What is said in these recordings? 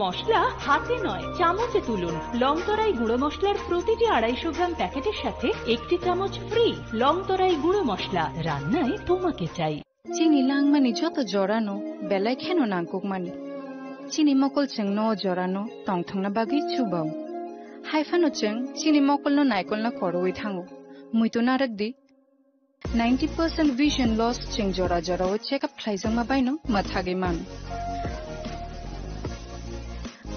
মশলা হাতে নয় চামচে তুলুন। লংতরাই গুঁড়ো মশলার প্রতিটি 250 গ্রাম প্যাকেটের সাথে 1টি চামচ ফ্রি। লংতরাই গুঁড়ো মশলা, রান্নায় তোমাকে চাই। চিনি লাংমানি যত জরানো বেলায় খেন নাংকুকমানি চিনি মকল চেং ন জরানো টংথংনা বাগি চুবাও হাইফানো চেং চিনি মকল ন নাইকল না করওই থাঙ্গো মুইতো নারকদি 90% vision loss চেং জরা জরাও চেকআপ খাইজংমা বাইনো মাথাগে মান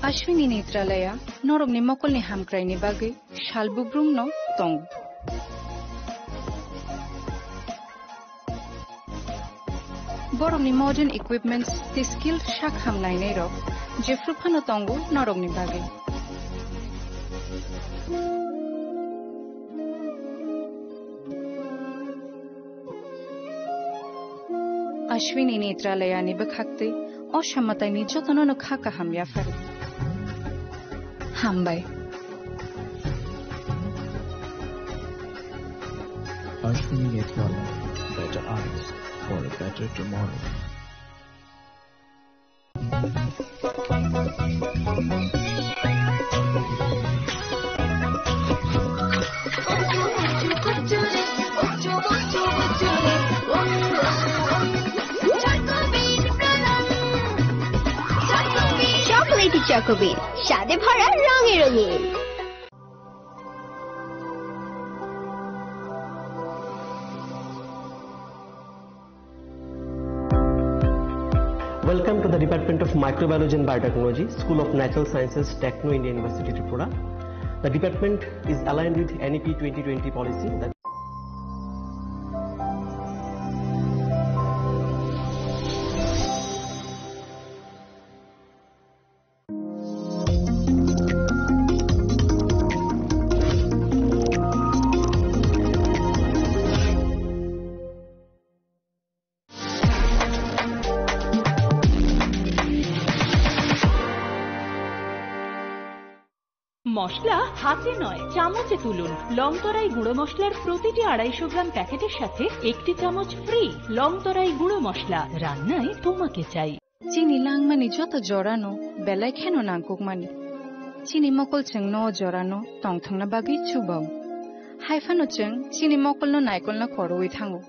अश्विनी नेत्रालया नरकनि मकलनि हामक्रायनि बागै सालबुब्रुंन दं। बरकनि मॉडर्न इक्विपमेंट्स दि स्किल शाक हामनायनि रक जेफ्रुफानो दंगो नरकनि बागै। अश्विनी नेत्रालयानि बखाक्ते असामतायनि जतननो खाका हामयाफार हामबाय। Ashwini Netralaya, better eyes for a better tomorrow. Chocolatey চকোবিন, স্বাদে ভরা রঙে রঙিন। Welcome to the Department of Microbiology and Biotechnology, School of Natural Sciences, Techno India University, Tripura. The department is aligned with NEP 2020 policy. মশলা হাতে নয় চামচে তুলুন। লংতরাই গুঁড়ো মশলার প্রতিটি 250 গ্রাম প্যাকেটের সাথে 1টি চামচ ফ্রি। লংতরাই গুঁড়ো মশলা, রান্নায় তোমাকে চাই। চিনি লাংমানি যত জরানো বেলায় খেন নাংকুকমানি চিনি মকল চেং ন জরানো টংথংনা বাগি চুবাও হাইফানো চেং চিনি মকল ন নাইকল না করওই থাঙ্গো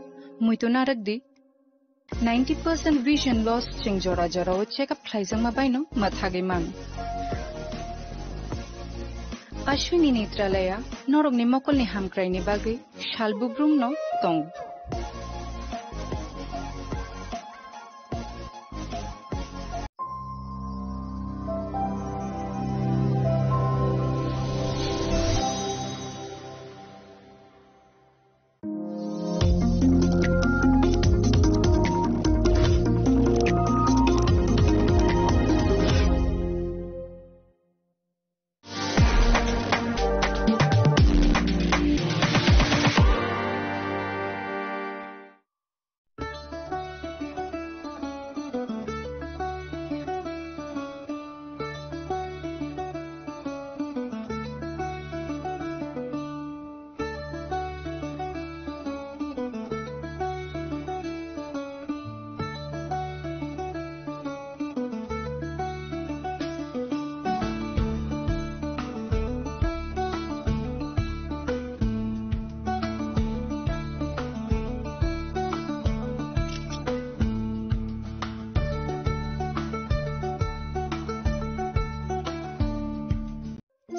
মুইতো নারকদি 90% vision loss চেং জরা জরাও চেকআপ খাইজংমা বাইনো মাথাগে মান अश्विनी नेत्रालया नरकनि मकलनि हामक्रायनि बागै सालबुब्रुंन दं।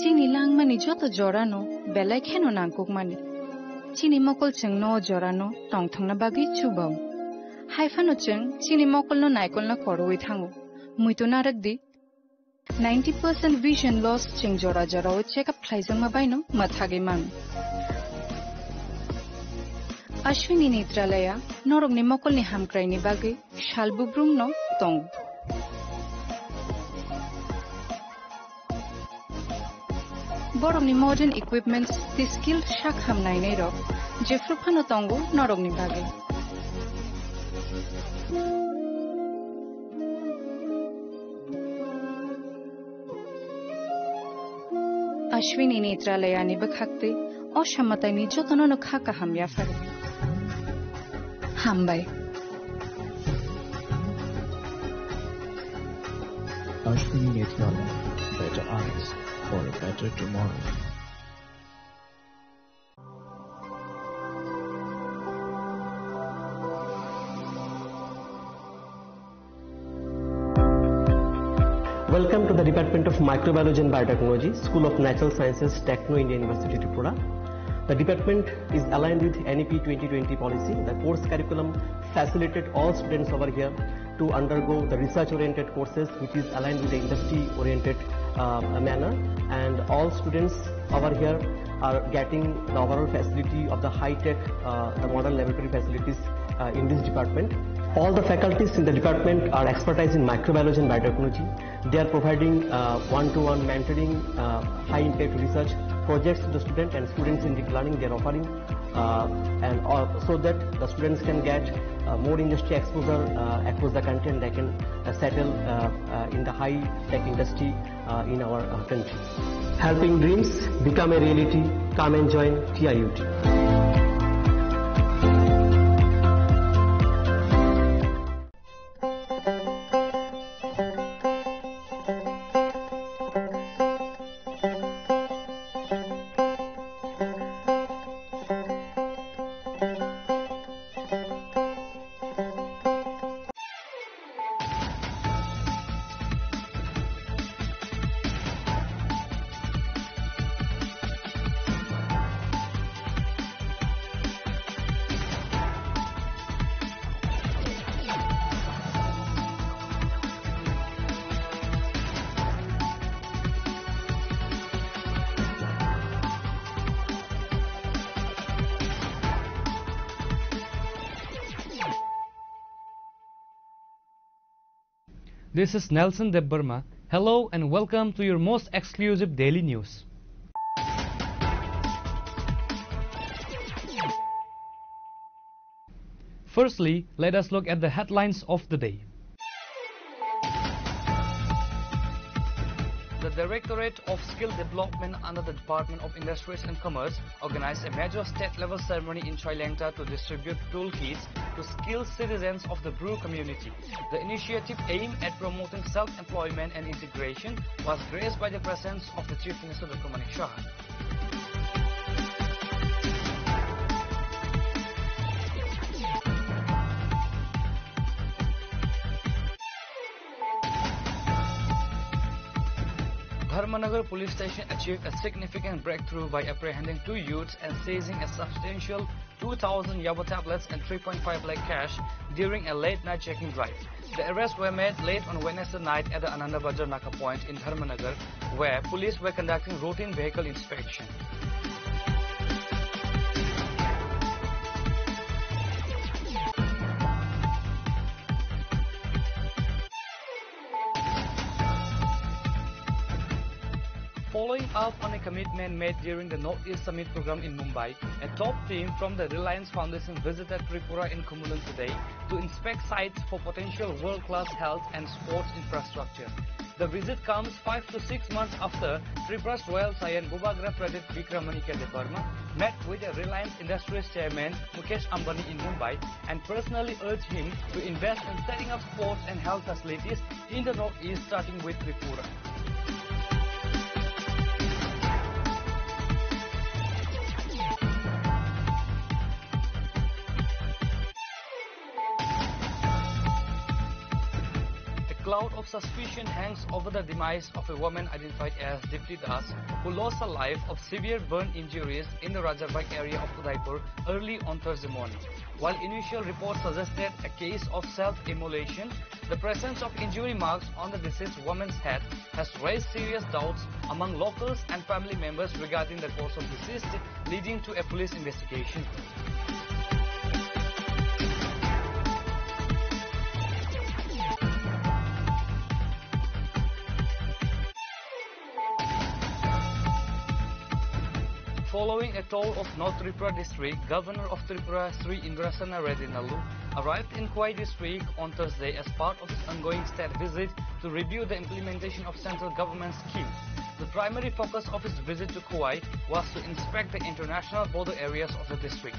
চিনি লাংমানি যত জরানো বেলায় খেন নাংকুকমানি চিনি মকল চেং ন জরানো টংথংনা বাগি চুবাও হাইফানো চেং চিনি মকল ন নাইকল না করওই থাঙ্গো মুইতো নারকদি 90% vision loss চেং জরা জরাও চেকআপ খাইজংমা বাইনো মাথাগে মান अश्विनी नेत्रालया नरकनि मकलनि हामक्रायनि बागै सालबुब्रुंन दं। बरकनि मॉडर्न इक्विपमेंट्स दि स्किल शाक हामनायनि रक जेफ्रुफानो दंगो नरकनि बागै। अश्विनी नेत्रालयानि बखाक्ते असामतायनि जतननो खाका हामयाफार हामबाय। Ashwini Netiala, better eyes for a better tomorrow. Welcome to the Department of Microbiology and Biotechnology, School of Natural Sciences, Techno India University, Tripura. The department is aligned with NEP 2020 policy. The course curriculum facilitated all students over here to undergo the research-oriented courses, which is aligned with the industry-oriented manner. And all students over here are getting the overall facility of the high-tech, the modern laboratory facilities in this department. All the faculties in the department are expertise in microbiology and biotechnology. They are providing one-to-one mentoring, high-impact research projects to the student, and students in deep learning they are offering, so that the students can get more industry exposure across the country, and they can settle in the high-tech industry in our country. Helping dreams become a reality. Come and join TIUT. This is Nelson Debbarma. Hello and welcome to your most exclusive daily news. Firstly, let us look at the headlines of the day. The Directorate of Skill Development under the Department of Industries and Commerce organized a major state-level ceremony in Sri Lanka to distribute toolkits to skilled citizens of the Bru community. The initiative aimed at promoting self-employment and integration was graced by the presence of the Chief Minister Dr. Manik Saha. Dharmanagar police station achieved a significant breakthrough by apprehending 2 youths and seizing a substantial 2,000 Yaba tablets and 3.5 lakh cash during a late-night checking drive. The arrests were made late on Wednesday night at the Ananda Bazar Naka point in Dharmanagar, where police were conducting routine vehicle inspection. Following up on a commitment made during the Northeast Summit program in Mumbai, a top team from the Reliance Foundation visited Tripura in Kumulan today to inspect sites for potential world-class health and sports infrastructure. The visit comes 5 to 6 months after Tripura's Royal Saiyan Bhubagra Pradip Vikramanika Debarma met with the Reliance Industries chairman Mukesh Ambani in Mumbai and personally urged him to invest in setting up sports and health facilities in the Northeast, starting with Tripura. Cloud of suspicion hangs over the demise of a woman identified as Dipti Das, who lost her life of severe burn injuries in the Rajarbagh area of Udaipur early on Thursday morning. While initial reports suggested a case of self-immolation, the presence of injury marks on the deceased woman's head has raised serious doubts among locals and family members regarding the cause of deceased, leading to a police investigation. Following a tour of North Tripura district, Governor of Tripura Sri Indrasana Reddy Nallu arrived in Kauai district on Thursday as part of his ongoing state visit to review the implementation of central government schemes. The primary focus of his visit to Kauai was to inspect the international border areas of the district.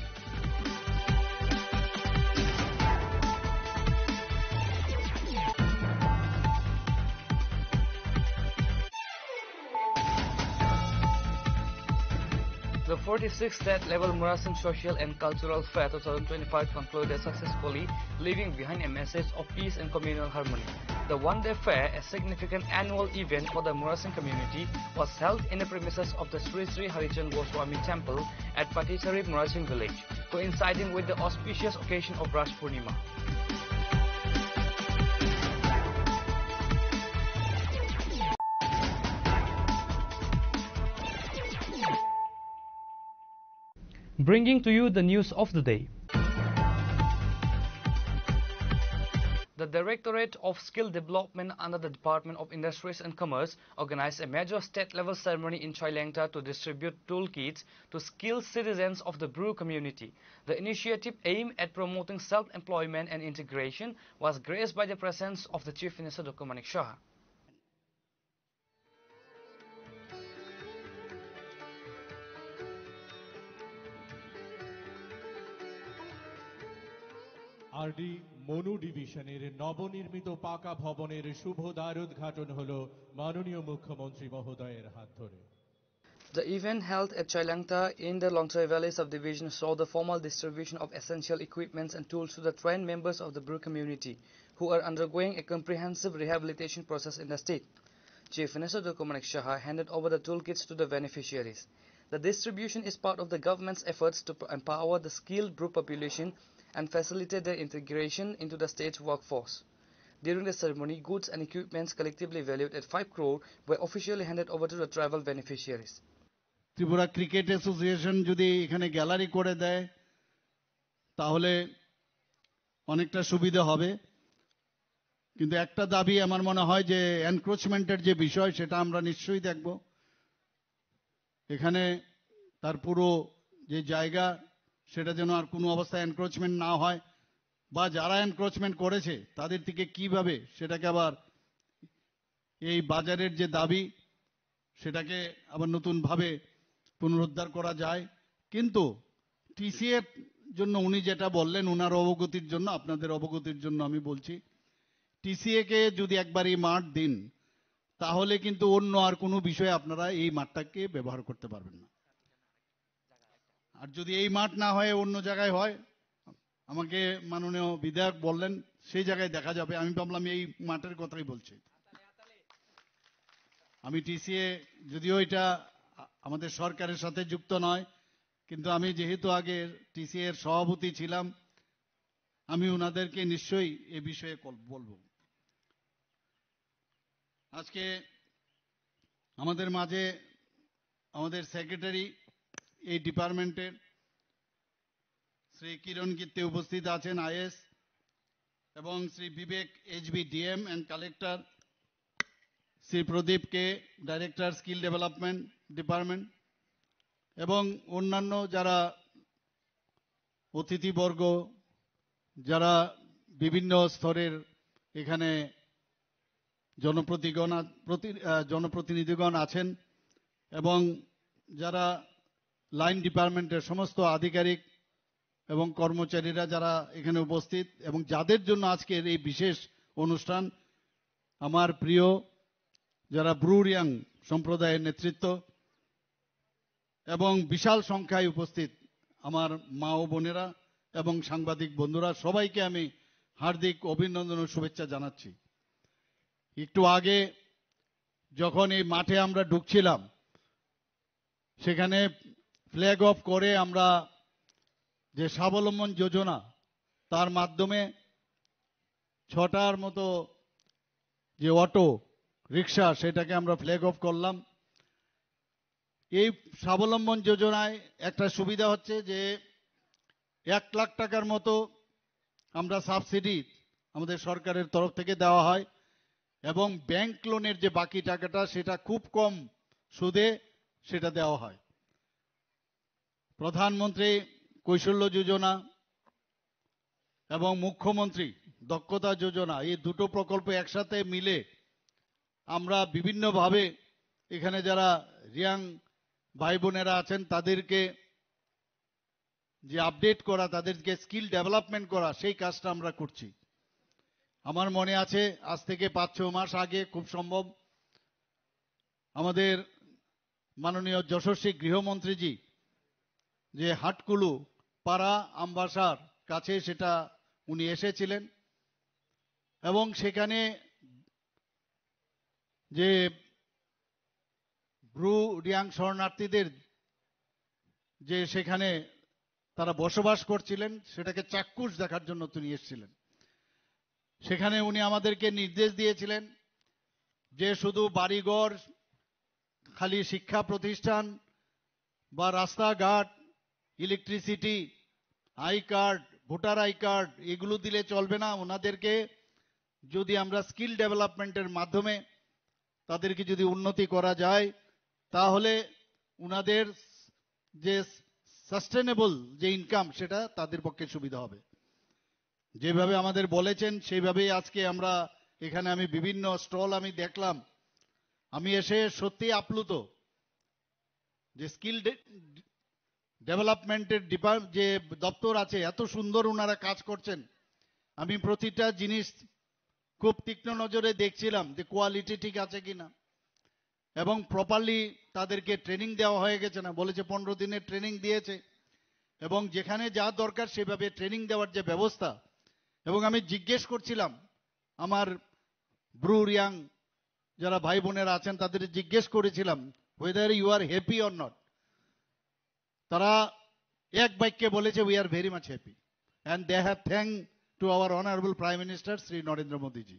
The 46th state-level Murasin Social and Cultural Fair 2025 concluded successfully, leaving behind a message of peace and communal harmony. The one-day fair, a significant annual event for the Murasin community, was held in the premises of the Sri Sri Harichan Goswami Temple at Patichari Murasin village, coinciding with the auspicious occasion of Ras Purnima. Bringing to you the news of the day. The Directorate of Skill Development under the Department of Industries and Commerce organized a major state-level ceremony in Chailengta to distribute toolkits to skilled citizens of the Bru community. The initiative aimed at promoting self-employment and integration was graced by the presence of the Chief Minister Dr. Manik Shah. RD Manu ডিভিশনের নবনির্মিত পাকা ভবনের শুভ দ্বারোদ্ঘাটন হলো মাননীয় মুখ্যমন্ত্রী মহোদয়ের হাত ধরে। The event held at Chailengta in the Longtrai Valley subdivision saw the formal distribution of essential equipments and tools to the trained members of the Bru community who are undergoing a comprehensive rehabilitation process in the state. Chief Minister Dr. Manik Shah handed over the toolkits to the beneficiaries. The distribution is part of the government's efforts to empower the skilled Bru population and facilitate their integration into the state's workforce. During the ceremony, goods and equipments collectively valued at 5 crore were officially handed over to the tribal beneficiaries. Tripura cricket association যদি এখানে gallery করে দেয় তাহলে অনেকটা সুবিধা হবে, কিন্তু একটা দাবি আমার মনে হয় যে এনক্রোচমেন্টের যে বিষয় সেটা আমরা নিশ্চয়ই দেখব। এখানে তার পুরো যে জায়গা সেটা যেন আর কোনো অবস্থায় এনক্রোচমেন্ট না হয়, বা যারা এনক্রোচমেন্ট করেছে তাদের থেকে কিভাবে সেটাকে আবার এই বাজারের যে দাবি সেটাকে আবার নতুনভাবে পুনরুদ্ধার করা যায়। কিন্তু টিসিএর জন্য উনি যেটা বললেন ওনার অবগতির জন্য, আপনাদের অবগতির জন্য আমি বলছি, টিসিএ কে যদি একবার এই মাঠ দিন তাহলে কিন্তু অন্য আর কোনো বিষয়ে আপনারা এই মাঠটাকে ব্যবহার করতে পারবেন না। আর যদি এই মাঠ না হয় অন্য জায়গায় হয়, আমাকে মাননীয় বিধায়ক বললেন সেই জায়গায় দেখা যাবে। আমি ভাবলাম এই মাঠের কথাই বলছি। আমি টিসিএ যদিও এটা আমাদের সরকারের সাথে যুক্ত নয়, কিন্তু আমি যেহেতু আগে টিসিএ এর সভাপতি ছিলাম, আমি ওনাদেরকে নিশ্চয়ই এ বিষয়ে বলবো। আজকে আমাদের মাঝে আমাদের সেক্রেটারি এই ডিপার্টমেন্টের শ্রী কিরণ কীর্তি উপস্থিত আছেন, আইএস, এবং Shri Vivek HB DM and collector, Shri Pradeep K director skill development department, এবং অন্যান্য যারা অতিথিবর্গ, যারা বিভিন্ন স্তরের এখানে জনপ্রতিনিধিগণ আছেন, এবং যারা লাইন ডিপার্টমেন্টের সমস্ত আধিকারিক এবং কর্মচারীরা যারা এখানে উপস্থিত, এবং যাদের জন্য আজকের এই বিশেষ অনুষ্ঠান, আমার প্রিয় যারা ব্রুরিয়াং সম্প্রদায়ের নেতৃত্ব এবং বিশাল সংখ্যায় উপস্থিত আমার মা ও বোনেরা এবং সাংবাদিক বন্ধুরা, সবাইকে আমি হার্দিক অভিনন্দন ও শুভেচ্ছা জানাচ্ছি। একটু আগে যখন এই মাঠে আমরা ঢুকছিলাম সেখানে ফ্ল্যাগ অফ করে আমরা যে স্বাবলম্বন যোজনা তার মাধ্যমে 6টার মতো যে অটো রিক্সা সেটাকে আমরা ফ্ল্যাগ অফ করলাম। এই স্বাবলম্বন যোজনায় একটা সুবিধা হচ্ছে যে 1 লাখ টাকার মতো আমরা সাবসিডি আমাদের সরকারের তরফ থেকে দেওয়া হয়, এবং ব্যাংক লোনের যে বাকি টাকাটা সেটা খুব কম সুদে সেটা দেওয়া হয়। প্রধানমন্ত্রী কৌশল্য যোজনা এবং মুখ্যমন্ত্রী দক্ষতা যোজনা, এই দুটো প্রকল্প একসাথে মিলে আমরা বিভিন্নভাবে এখানে যারা রিয়াং ভাই বোনেরা আছেন তাদেরকে যে আপডেট করা, তাদেরকে স্কিল ডেভেলপমেন্ট করা, সেই কাজটা আমরা করছি। আমার মনে আছে আজ থেকে 5-6 মাস আগে খুব সম্ভব আমাদের মাননীয় যশস্বী গৃহমন্ত্রীজি যে হাটকুলু পাড়া আমবাসার কাছে সেটা উনি এসেছিলেন এবং সেখানে যে ব্রু রিয়াং শরণার্থীদের যে সেখানে তারা বসবাস করছিলেন সেটাকে চাক্ষুষ দেখার জন্য তিনি এসেছিলেন। সেখানে উনি আমাদেরকে নির্দেশ দিয়েছিলেন যে শুধু বাড়িঘর, খালি শিক্ষা প্রতিষ্ঠান বা রাস্তাঘাট, electricity, I card, voter I card এগুলো দিলে চলবে না। ওনাদেরকে যদি আমরা স্কিল ডেভেলপমেন্টের মাধ্যমে তাদেরকে যদি উন্নতি করা যায় তাহলে উনাদের যে সাস্টেনেবল যে ইনকাম সেটা তাদের পক্ষে সুবিধা হবে। যেভাবে আমাদের বলেছেন সেইভাবেই আজকে আমরা এখানে আমি বিভিন্ন স্টল আমি দেখলাম, আমি এসে সত্যি আপ্লুত যে স্কিল ডেভেলপমেন্টের যে দপ্তর আছে এত সুন্দর ওনারা কাজ করছেন। আমি প্রতিটা জিনিস খুব তীক্ষ্ণ নজরে দেখছিলাম যে কোয়ালিটি ঠিক আছে কিনা এবং প্রপারলি তাদেরকে ট্রেনিং দেওয়া হয়ে গেছে না। বলেছে 15 দিনের ট্রেনিং দিয়েছে এবং যেখানে যা দরকার সেভাবে ট্রেনিং দেওয়ার যে ব্যবস্থা। এবং আমি জিজ্ঞেস করছিলাম আমার ব্রু রিয়াং যারা ভাই বোনেরা আছেন তাদের জিজ্ঞেস করেছিলাম whether you are happy or not, তারা এক বাক্যে বলেছে we are very much happy and they have thanked to our honorable Prime Minister Sri Narendra Modi ji.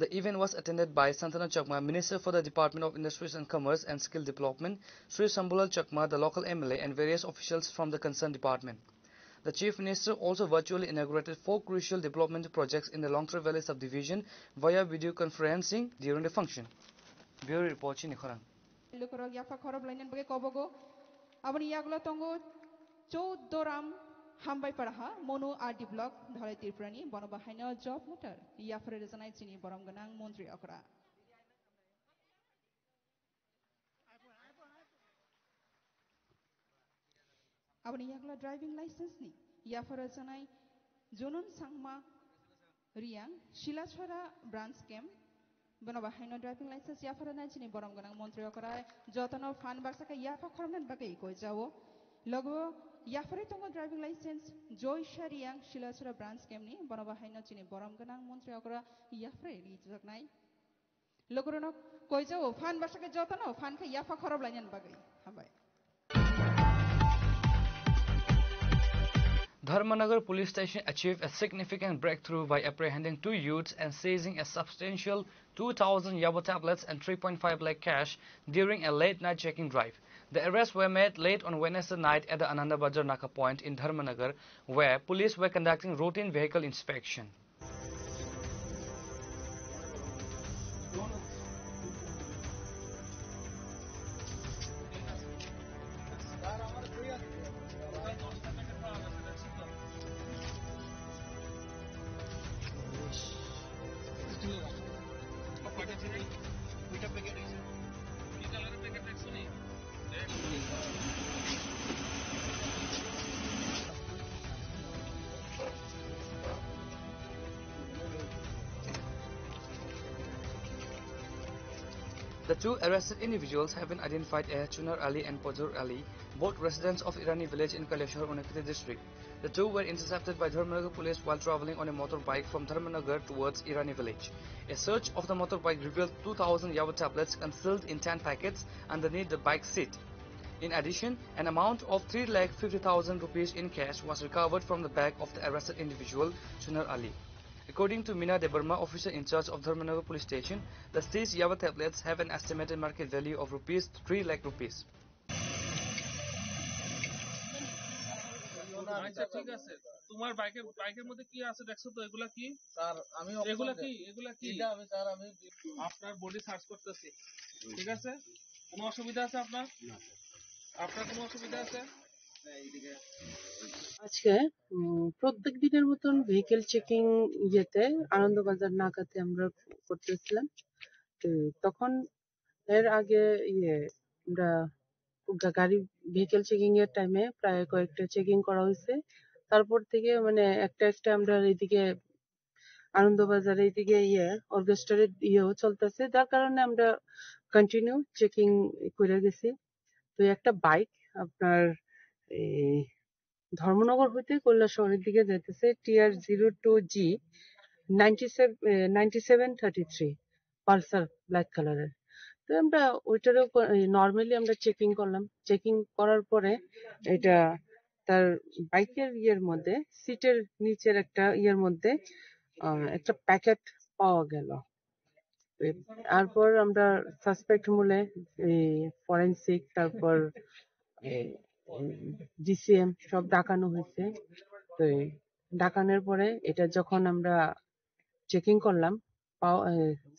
The event was attended by Santanu Chakma, Minister for the Department of Industries and Commerce and Skill Development, Sri Sambulal Chakma, the local MLA, and various officials from the concerned department. The Chief Minister also virtually inaugurated 4 crucial development projects in the Longtra Valley subdivision via video conferencing during the function. Bureau report Chinikhorang. Lukorog yafa khorob lainen bage kobogo abani yagla tongo 14 ram hambai paraha monu RD block dhare tirprani bonobahaina job letter yafare rejanai chini borom ganang montri akra abani yagla driving license ni yafare rejanai jonun sangma riang shilachhara branch camp bonobahaina driving license yafare nai chini borom ganang montri akra jotano fan barsaka yafa khoromnan bagai koi jawo logo yafare tongo driving license joy shariang shilachhara branch camp ni bonobahaina chini borom ganang montri akra yafare ri jaknai logorono koi jawo fan barsaka jotano fan ka yafa khorob lainan bagai hambai. Dharmanagar police station achieved a significant breakthrough by apprehending 2 youths and seizing a substantial 2,000 Yabo tablets and 3.5 lakh cash during a late night checking drive. The arrests were made late on Wednesday night at the Ananda Bazar Naka point in Dharmanagar, where police were conducting routine vehicle inspection. The 2 arrested individuals have been identified as Chunar Ali and Pozur Ali, both residents of Irani village in Kaleshwar, Unakati district. The 2 were intercepted by Dharmanagar police while travelling on a motorbike from Dharmanagar towards Irani village. A search of the motorbike revealed 2,000 Yabo tablets concealed in 10 packets underneath the bike seat. In addition, an amount of 3,50,000 rupees in cash was recovered from the bag of the arrested individual, Chunar Ali. According to Meena Debarma, officer in charge of Dharmanagar police station, the seized Yaba tablets have an estimated market value of rupees 3 lakh rupees. আচ্ছা ঠিক আছে তোমার বাইকের মধ্যে কি আছে দেখছো তো এগুলা কি স্যার আমি এগুলা কি এটা আমি স্যার আমি আপনার বডি সার্চ করতেছি ঠিক আছে কোনো অসুবিধা আছে আপনার না আপনার কোনো অসুবিধা আছে আজকে প্রত্যেক দিনের মতন ভেহিকেল চেকিং ইয়েতে আনন্দবাজার নাকাতে আমরা করতেছিলাম। তো তখন এর আগে আমরা গাড়ি ভেহিকেল চেকিং এর টাইমে প্রায় কয়েকটা চেকিং করা হয়েছে। তারপর থেকে মানে একটা আমরা এইদিকে আনন্দবাজার এইদিকে অর্কেস্ট্রারের চলতেছে, যার কারণে আমরা কন্টিনিউ চেকিং করে গেছি। তো একটা বাইক আপনার এই ধর্মনগর হইতে কৈলা শহরের দিকে যাইতেছে TR02G 9733 পালসার ব্ল্যাক কালারের। তো আমরা ওইটারও নর্মালি আমরা চেকিং করলাম। চেকিং করার পরে এটা তার বাইকের ইয়ের মধ্যে সিটের নিচের একটা ইয়ের মধ্যে একটা প্যাকেট পাওয়া গেল। তারপর আমরা সাসপেক্ট মূলে ফরেন্সিক তারপর DCM সব ডাকানো হয়েছে। তো ডাকানোর পরে এটা যখন আমরা চেকিং করলাম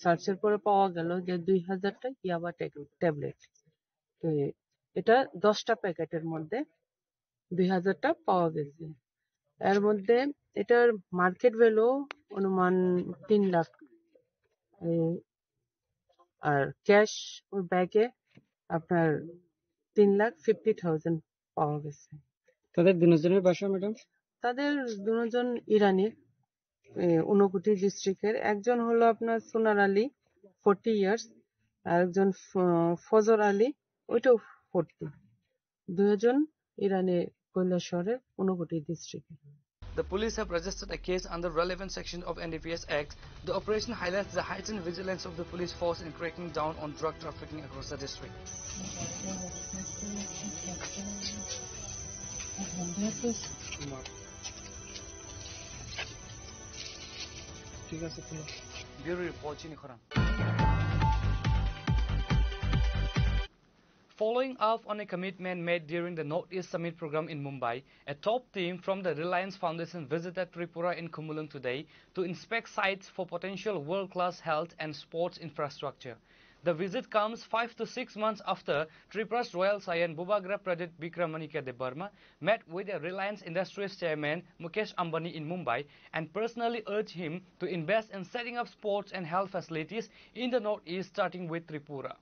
সার্চের পরে পাওয়া গেল যে 2000টা ইয়াবা ট্যাবলেট। তো এটা 10টা প্যাকেটের মধ্যে 2000টা পাওয়া গেছে। এর মধ্যে এটার মার্কেট ভ্যালু অনুমান 3 লাখ। আর ক্যাশ ওর ব্যাগে আপনার 3,50,000 পাওয়া গেছে। তাদের দুজনের বাসা ম্যাডাম? তাদের দুজন ইরানি, ঊনকোটি ডিস্ট্রিক্টের। একজন হলো আপনার সোনার আলী 40 ইয়ার্স, আর একজন ফজর আলী ওইটাও 40। দুজন ইরানি কৈলাসহরের ঊনকোটি ডিস্ট্রিক্টের। The police have registered a case under relevant section of NDPS Act. The operation highlights the heightened vigilance of the police force in cracking down on drug trafficking across the district. Bureau report, Chini Khoran. Following up on a commitment made during the Northeast Summit program in Mumbai, a top team from the Reliance Foundation visited Tripura in Kumulung today to inspect sites for potential world-class health and sports infrastructure. The visit comes 5 to 6 months after Tripura's Royal Saiyan Bubagra Pradit Bikramanike Debarma met with the Reliance Industries chairman Mukesh Ambani in Mumbai and personally urged him to invest in setting up sports and health facilities in the Northeast, starting with Tripura.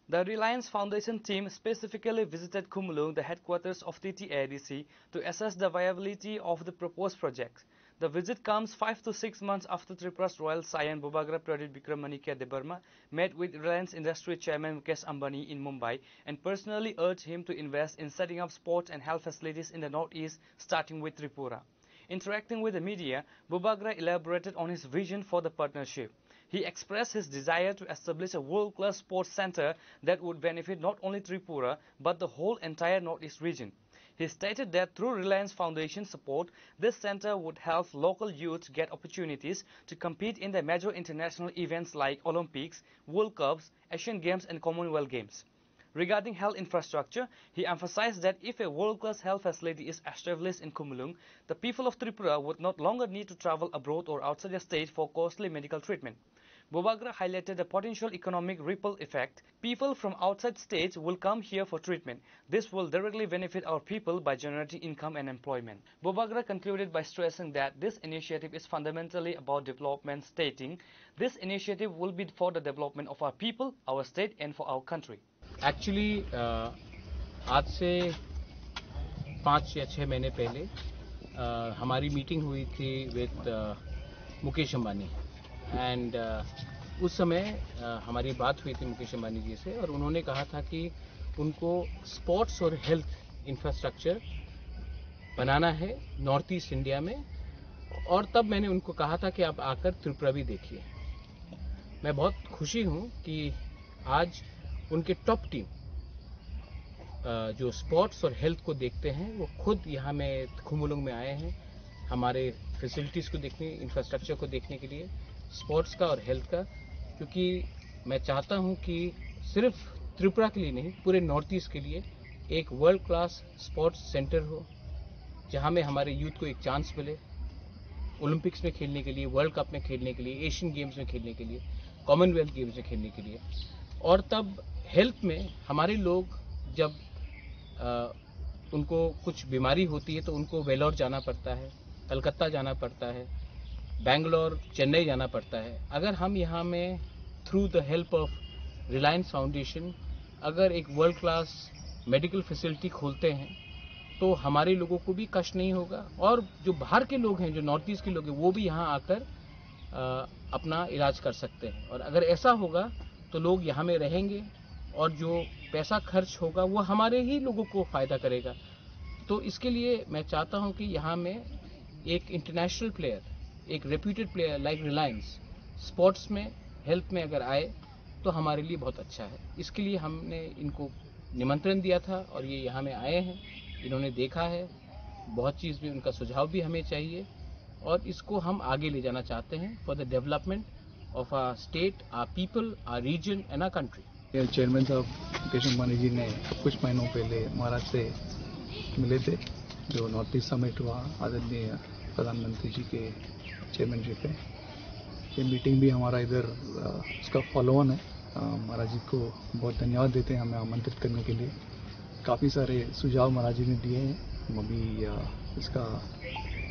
The Reliance Foundation team specifically visited Kumulung, the headquarters of TTADC, to assess the viability of the proposed projects. The visit comes 5 to 6 months after Tripura's Royal Saiyan Bubagra Pradit Bikramanike Debarma met with Reliance Industries chairman Mukesh Ambani in Mumbai and personally urged him to invest in setting up sports and health facilities in the Northeast, starting with Tripura. Interacting with the media, Bubagra elaborated on his vision for the partnership. He expressed his desire to establish a world-class sports center that would benefit not only Tripura but the whole entire Northeast region. He stated that through Reliance Foundation support, this center would help local youth get opportunities to compete in the major international events like Olympics, World Cups, Asian Games and Commonwealth Games. Regarding health infrastructure, he emphasized that if a world-class health facility is established in Kumulung, the people of Tripura would not longer need to travel abroad or outside the state for costly medical treatment. Bubagra highlighted the potential economic ripple effect. People from outside states will come here for treatment. This will directly benefit our people by generating income and employment. Bubagra concluded by stressing that this initiative is fundamentally about development, stating, this initiative will be for the development of our people, our state and for our country. Actually, आज से 5 या 6 महीने पहले हमारी meeting हुई थी with Mukesh Ambani and उस समय हमारी बात हुई थी मुकेश अंबानी जी से और उन्होंने कहा था कि उनको स्पोर्ट्स और हेल्थ इंफ्रास्ट्रक्चर बनाना है नॉर्थ ईस्ट इंडिया में और तब मैंने उनको कहा था कि आप आकर त्रिपुरा भी देखिए। मैं बहुत खुशी हूं कि आज उनके टॉप टीम जो स्पोर्ट्स और हेल्थ को देखते हैं वो खुद यहाँ में कुमुलुंग में आए हैं हमारे फैसिलिटीज़ को देखने, इंफ्रास्ट्रक्चर को देखने के लिए, स्पोर्ट्स का और हेल्थ का, क्योंकि मैं चाहता हूँ कि सिर्फ त्रिपुरा के लिए नहीं पूरे नॉर्थ ईस्ट के लिए एक वर्ल्ड क्लास स्पोर्ट्स सेंटर हो जहाँ में हमारे यूथ को एक चांस मिले ओलंपिक्स में खेलने के लिए, वर्ल्ड कप में खेलने के लिए, एशियन गेम्स में खेलने के लिए, कॉमनवेल्थ गेम्स में खेलने के लिए। और तब हेल्थ में हमारे लोग जब उनको कुछ बीमारी होती है तो उनको वेलोर जाना पड़ता है, कलकत्ता जाना पड़ता है, बेंगलोर, चेन्नई जाना पड़ता है। अगर हम यहाँ में through the help of Reliance foundation अगर एक वर्ल्ड क्लास मेडिकल फैसिलिटी खोलते हैं तो हमारे लोगों को भी कष्ट नहीं होगा और जो बाहर के लोग हैं, जो नॉर्थ ईस्ट के लोग हैं, वो भी यहाँ आकर अपना इलाज कर सकते हैं। और अगर ऐसा होगा तो लोग यहाँ में रहेंगे और जो पैसा खर्च होगा वो हमारे ही लोगों को फ़ायदा करेगा। तो इसके लिए मैं चाहता हूँ कि यहाँ में एक इंटरनेशनल प्लेयर, एक reputed player like Reliance sports में, हेल्थ में अगर आए तो हमारे लिए बहुत अच्छा है। इसके लिए हमने इनको निमंत्रण दिया था और ये यहाँ में आए हैं, इन्होंने देखा है, बहुत चीज़ भी उनका सुझाव भी हमें चाहिए और इसको हम आगे ले जाना चाहते हैं for the development of our state, our people, our region and our country. Chairman साहब मुकेश अंबानी जी ने कुछ महीनों पहले महाराज से मिले थे, जो नॉर्थ ईस्ट समिट हुआ आदरणीय प्रधानमंत्री जी के चेयरमैनशिप पे। ये मीटिंग भी हमारा इधर उसका फॉलो ऑन है। महाराज जी को बहुत धन्यवाद देते हैं हमें आमंत्रित करने के लिए। काफ़ी सारे सुझाव महाराज जी ने दिए हैं, हम अभी इसका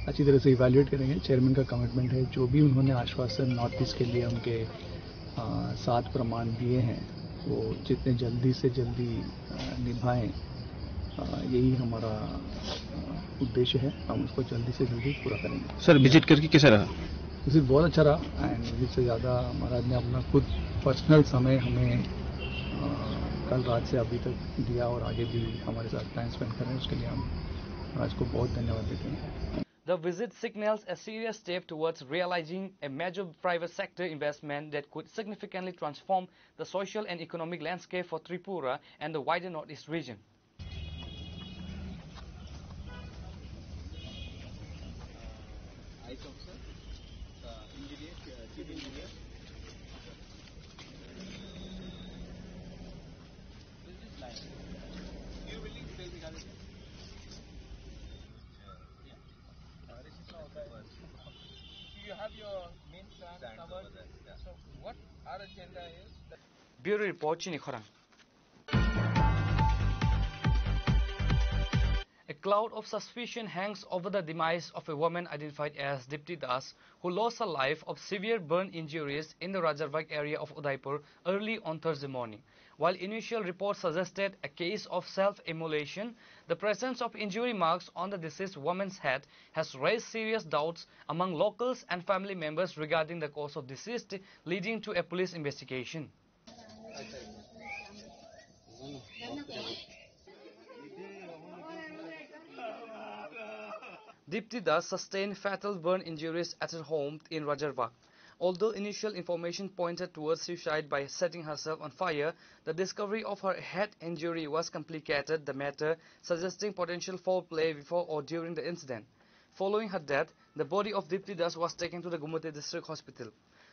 अच्छी तरह से इवैल्यूएट करेंगे। चेयरमैन का कमिटमेंट है, जो भी उन्होंने आश्वासन नॉर्थ ईस्ट के लिए उनके 7 प्रमाण दिए हैं वो जितने जल्दी से जल्दी निभाएं, यही हमारा उद्देश्य है। हम उसको जल्दी से जल्दी पूरा करेंगे। सर विजिट करके कैसा रहा? विजिट बहुत अच्छा रहा एंड विजिट से ज़्यादा महाराज ने अपना खुद पर्सनल समय हमें कल रात से अभी तक दिया और आगे भी हमारे साथ टाइम स्पेंड करें, उसके लिए हम महाराज को बहुत धन्यवाद देते हैं। The visit signals a serious step towards realizing a major private sector investment that could significantly transform the social and economic landscape for Tripura and the wider Northeast region. You have your main stand covered. So what our agenda is? Bureau Report, Chini Khorang. A cloud of suspicion hangs over the demise of a woman identified as Dipti Das, who lost her life of severe burn injuries in the Rajarvag area of Udaipur early on Thursday morning. While initial reports suggested a case of self-immolation, the presence of injury marks on the deceased woman's head has raised serious doubts among locals and family members regarding the cause of deceased, leading to a police investigation. Dipti Das sustained fatal burn injuries at her home in Rajarvag. Although initial information pointed towards suicide by setting herself on fire, the discovery of her head injury was complicated the matter, suggesting potential foul play before or during the incident. Following her death, the body of Dipti Das was taken to the Gumati District Hospital.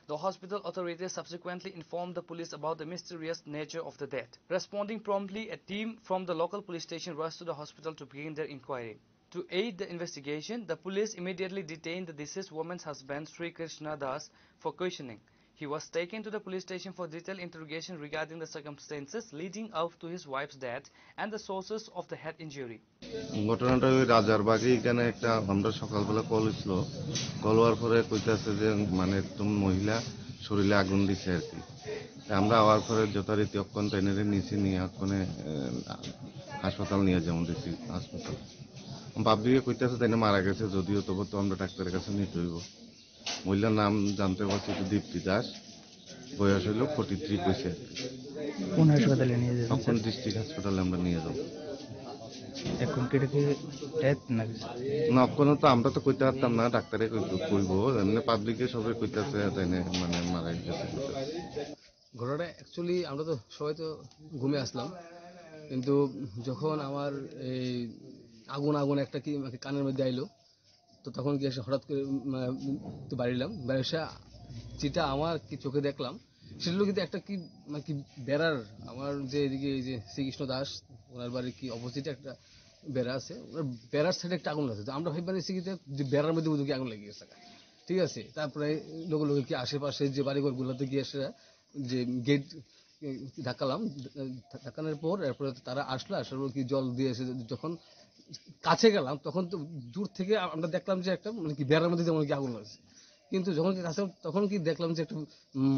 The hospital authorities subsequently informed the police about the mysterious nature of the death. Responding promptly, a team from the local police station rushed to the hospital to begin their inquiry. To aid the investigation, the police immediately detained the deceased woman's husband, Sri Krishna Das, for questioning. He was taken to the police station for detailed interrogation regarding the circumstances leading up to his wife's death and the sources of the head injury. ঘটনাটা ওই রাজারবাগে এখানে একটা আমরা সকালবেলা call ছিল, call হওয়ার পরে কইতাছে যে মানে তুমি মহিলা শরীরে আগুন দিছে আর কি। আমরা আওয়ার পরে যথারীতি অক্ষণ ট্রেনের নিচে নিয়ে অক্ষণে হাসপাতাল নিয়ে যেমন দিছি হাসপাতাল পাবলিকে কইতাছে তাই মারা গেছে, যদিও তবু তো আমরা ডাক্তারের কাছে নিতে হইব। মহিলার নাম জানতে পারছি তো দীপ্তি দাস, বয়স হইল 43 কইছে। কোন হাসপাতালে নিয়ে যাবেন? তখন ডিস্ট্রিক্ট হাসপাতালে আমরা নিয়ে যাব। এখন কি ডেথ নাকি? না কোনো তো আমরা তো কইতে পারতাম না, ডাক্তারে কইব, এমনি পাবলিকে সবাই কইতাছে তাই মানে মারা গেছে। ঘটনাটা অ্যাকচুয়ালি আমরা তো সবাই তো ঘুমে আসলাম, কিন্তু যখন আমার এই আগুন আগুন একটা কি কানের মধ্যে আইলো, তো তখন কি এসে হঠাৎ করে তো বাড়িলাম, বাড়ি এসে যেটা আমার কি চোখে দেখলাম সেগুলো কিন্তু একটা কি মানে কি বেড়ার, আমার যে এদিকে এই যে শ্রীকৃষ্ণ দাস ওনার বাড়ির কি অপোজিটে একটা বেড়া আছে, ওনার বেড়ার সাইডে একটা আগুন আছে। তো আমরা ভাই বানিয়েছি কি যে বেড়ার মধ্যে বুঝি আগুন লেগে গেছে, ঠিক আছে। তারপরে লোক লোক কি আশেপাশে যে বাড়িঘরগুলোতে গিয়ে এসে যে গেট ধাক্কালাম, ধাক্কানোর পর এরপরে তারা আসলো, আসার পর কি জল দিয়ে এসে যখন কাছে গেলাম তখন তো দূর থেকে আমরা দেখলাম যে একটা মানে কি বেড়ার মধ্যে যেমন কি আগুন লাগছে, কিন্তু যখন কি কাছে তখন কি দেখলাম যে একটা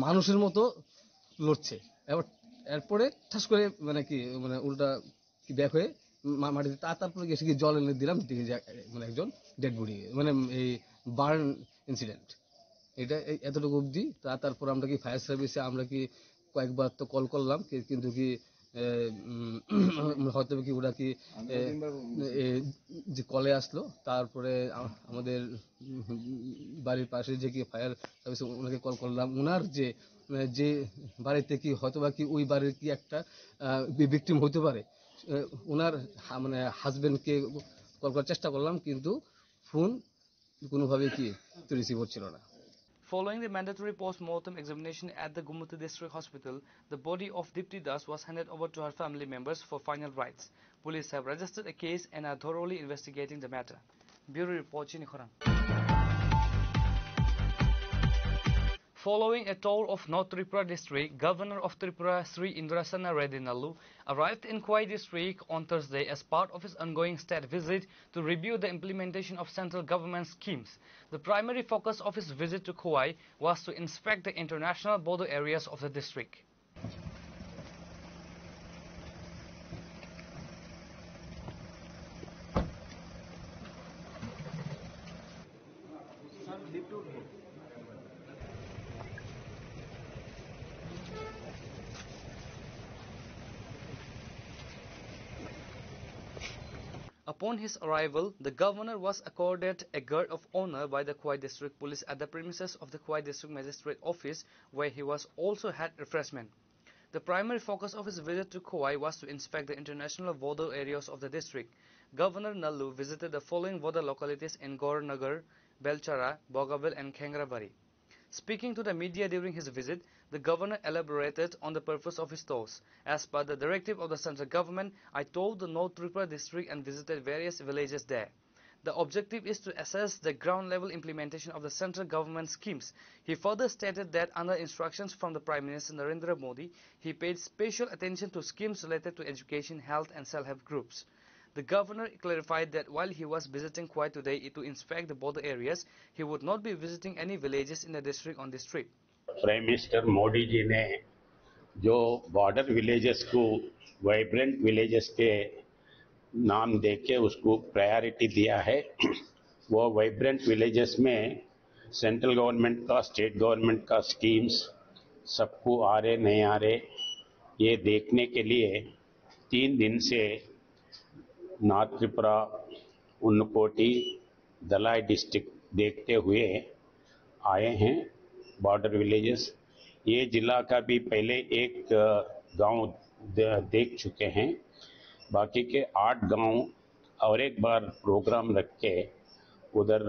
মানুষের মতো লড়ছে। এবার এরপরে ঠাস করে মানে কি মানে উল্টা কি ব্যাক হয়ে মাটিতে তারপরে গেছে কি জল এনে দিলাম, দেখি যে মানে একজন ডেড বডি মানে এই বার্ন ইনসিডেন্ট, এটা এতটুকু অবধি। তারপর আমরা কি ফায়ার সার্ভিসে আমরা কি কয়েকবার তো কল করলাম, কিন্তু কি হয়তো কি ওরা কি যে কলে আসলো, তারপরে আমাদের বাড়ির পাশে যে কি ফায়ার সার্ভিস ওনাকে কল করলাম, ওনার যে বাড়িতে কি হয়তো বা কি ওই বাড়ির কি একটা ভিকটিম হতে পারে, ওনার মানে হাজবেন্ডকে কল করার চেষ্টা করলাম, কিন্তু ফোন কোনোভাবে কি রিসিভ হচ্ছিল না। Following the mandatory post-mortem examination at the Gumuti District Hospital, the body of Dipti Das was handed over to her family members for final rites. Police have registered a case and are thoroughly investigating the matter. Bureau Report, Chini Khorang. Following a tour of North Tripura district, Governor of Tripura Sri Indrasana Reddy Nallu arrived in Khowai district on Thursday as part of his ongoing state visit to review the implementation of central government schemes. The primary focus of his visit to Khowai was to inspect the international border areas of the district. Upon his arrival, the governor was accorded a guard of honor by the Khowai District Police at the premises of the Khowai District Magistrate Office, where he was also had refreshment. The primary focus of his visit to Khowai was to inspect the international border areas of the district. Governor Nallu visited the following border localities in Gaurnagar, Belchara, Bogaville and Khengrabari. Speaking to the media during his visit, the governor elaborated on the purpose of his tours. As per the directive of the central government, I toured the North Tripura district and visited various villages there. The objective is to assess the ground-level implementation of the central government schemes. He further stated that under instructions from the Prime Minister Narendra Modi, he paid special attention to schemes related to education, health and self-help groups. The governor clarified that while he was visiting Khowai today to inspect the border areas, he would not be visiting any villages in the district on this trip. Prime minister Modi ji ने जो border villages को vibrant villages के नाम देके उसको priority दिया है, वो वाइब्रेंट विलेजेस में सेंट्रल गवर्नमेंट का स्टेट गवर्नमेंट का स्कीम्स सबको आ रहे नहीं आ रहे, ये देखने के लिए 3 दिन से नॉर्थ त्रिपुरा, उन्नकोटी, दलाई डिस्ट्रिक्ट देखते हुए आए हैं बॉर्डर विलेजेस। ये जिला का भी पहले एक गांव देख चुके हैं, बाकी के 8 गांव और एक बार प्रोग्राम रख के उधर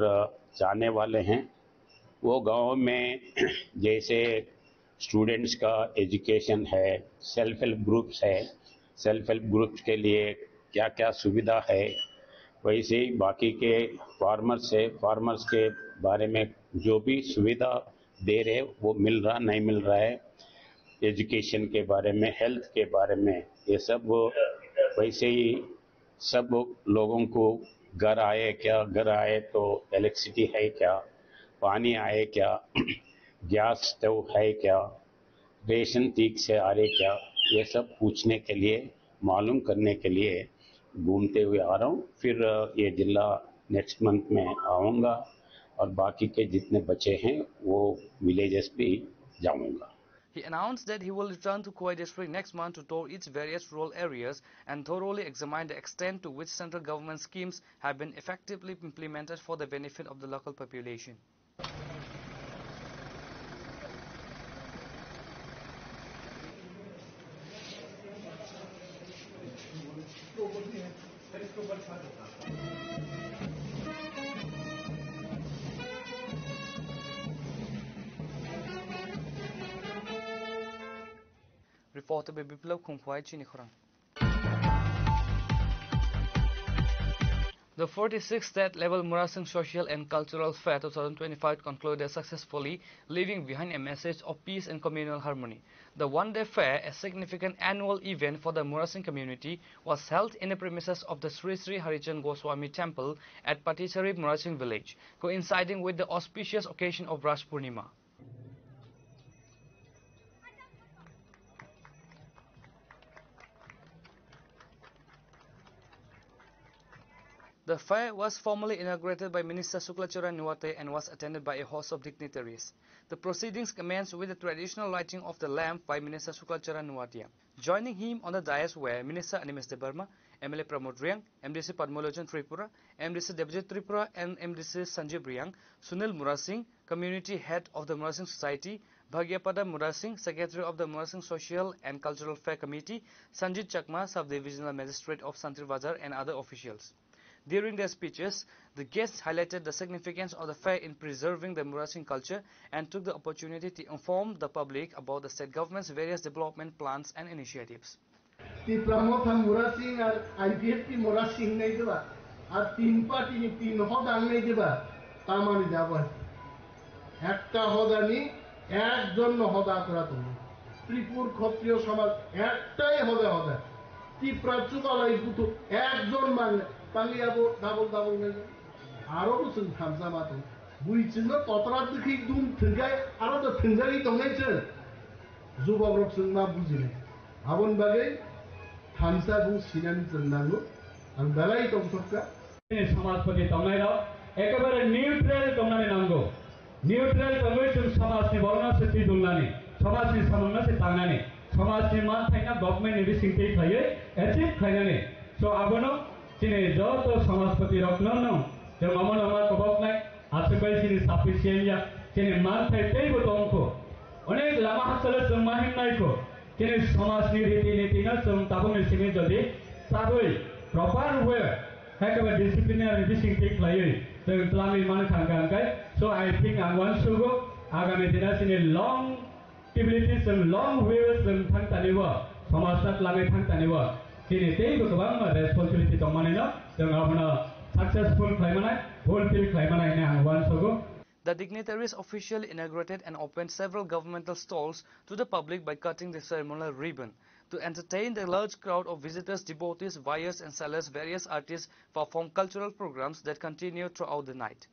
जाने वाले हैं। वो गांव में जैसे स्टूडेंट्स का एजुकेशन है, सेल्फ हेल्प ग्रुप्स है, सेल्फ हेल्प ग्रुप्स के लिए क्या क्या सुविधा है, वैसे ही बाकी के फार्मर्स है, फार्मर्स के बारे में जो भी सुविधा दे रहे वो मिल रहा नहीं मिल रहा है, एजुकेशन के बारे में, हेल्थ के बारे में, ये सब वैसे ही सब लोगों को घर आए क्या, घर आए तो इलेक्ट्रिसिटी है क्या, पानी आए क्या, गैस स्टोव है क्या, रेशन ठीक से आ रहे क्या, ये सब पूछने के लिए, मालूम करने के लिए घूमते हुए आ रहा हूँ। फिर ये जिला नेक्स्ट मंथ में आऊँगा और बाकी के जितने बचे हैं वो विलेजेस भी जाऊँगा। He announced that he will return to Khowai district next month to tour its various rural areas and thoroughly examine the extent to which central government schemes have been effectively implemented for the benefit of the local population. Reporter by Biplav Khumkhwai, Chini Khorang. The 46th State Level Murasing Social and Cultural Fair 2025 concluded successfully, leaving behind a message of peace and communal harmony. The one-day fair, a significant annual event for the Murasing community, was held in the premises of the Sri Sri Harichan Goswami Temple at Patichari Murasing village, coinciding with the auspicious occasion of Rash Purnima. The fair was formally inaugurated by Minister Suklachara Nuwate and was attended by a host of dignitaries. The proceedings commenced with the traditional lighting of the lamp by Minister Suklachara Nuwate. Joining him on the dais were Minister Animesh Debarma, MLA Pramod Riang, MDC Padmalojan Tripura, MDC Devjit Tripura and MDC Sanjeev Riang, Sunil Murasing, Community Head of the Murasing Society, Bhagyapada Murasing, Secretary of the Murasing Social and Cultural Fair Committee, Sanjit Chakma, Sub-Divisional Magistrate of Santir Bazar and other officials. During their speeches, the guests highlighted the significance of the fair in preserving the Murasing culture and took the opportunity to inform the public about the state government's various development plans and initiatives. Pangliabo double measure. Arobus and Hamzamato. Which is not automatically doomed to guy out of the Tingali donation. Zuba Rocks and Mabuzine. Avon Bagay, Hamsabu, Sinans and Nango, and Balai of Soka. Samaspati Tamara, Ekabara neutral Tomanango. Neutral conversion Samasi Varna Sati Dulani, Samasi Samana Tangani, Samasi Mantana government in this state higher, Ethic Kainani. So Abono. Sini joto samaspati roknono, yang mama nama kebab naik, asyik sini sufficientnya, sini mantai tei botongko, onek lama hasil semahin naiko, sini samas niti na sem tabung sini jadi, sabui proper way, hekaba disciplinary dising take layu, so telami mana kangkang kai, so I think I want to go, agami tina sini long activities and long ways and thang taniwa, samasat lagi thang taniwa. Responsibility to manage successful climate, fulfill climate in one so. The dignitaries officially inaugurated and opened several governmental stalls to the public by cutting the ceremonial ribbon. To entertain the large crowd of visitors, devotees, buyers and sellers, various artists performed cultural programs that continued throughout the night.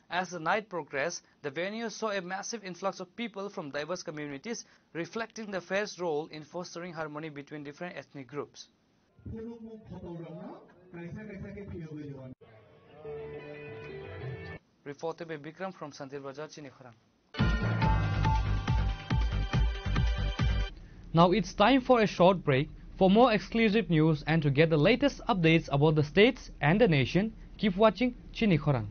As the night progressed, the venue saw a massive influx of people from diverse communities, reflecting the fair's role in fostering harmony between different ethnic groups. Reported by Bikram from Santir Bazar, Chinikhorang. Now it's time for a short break. For more exclusive news and to get the latest updates about the states and the nation, keep watching Chinikhorang.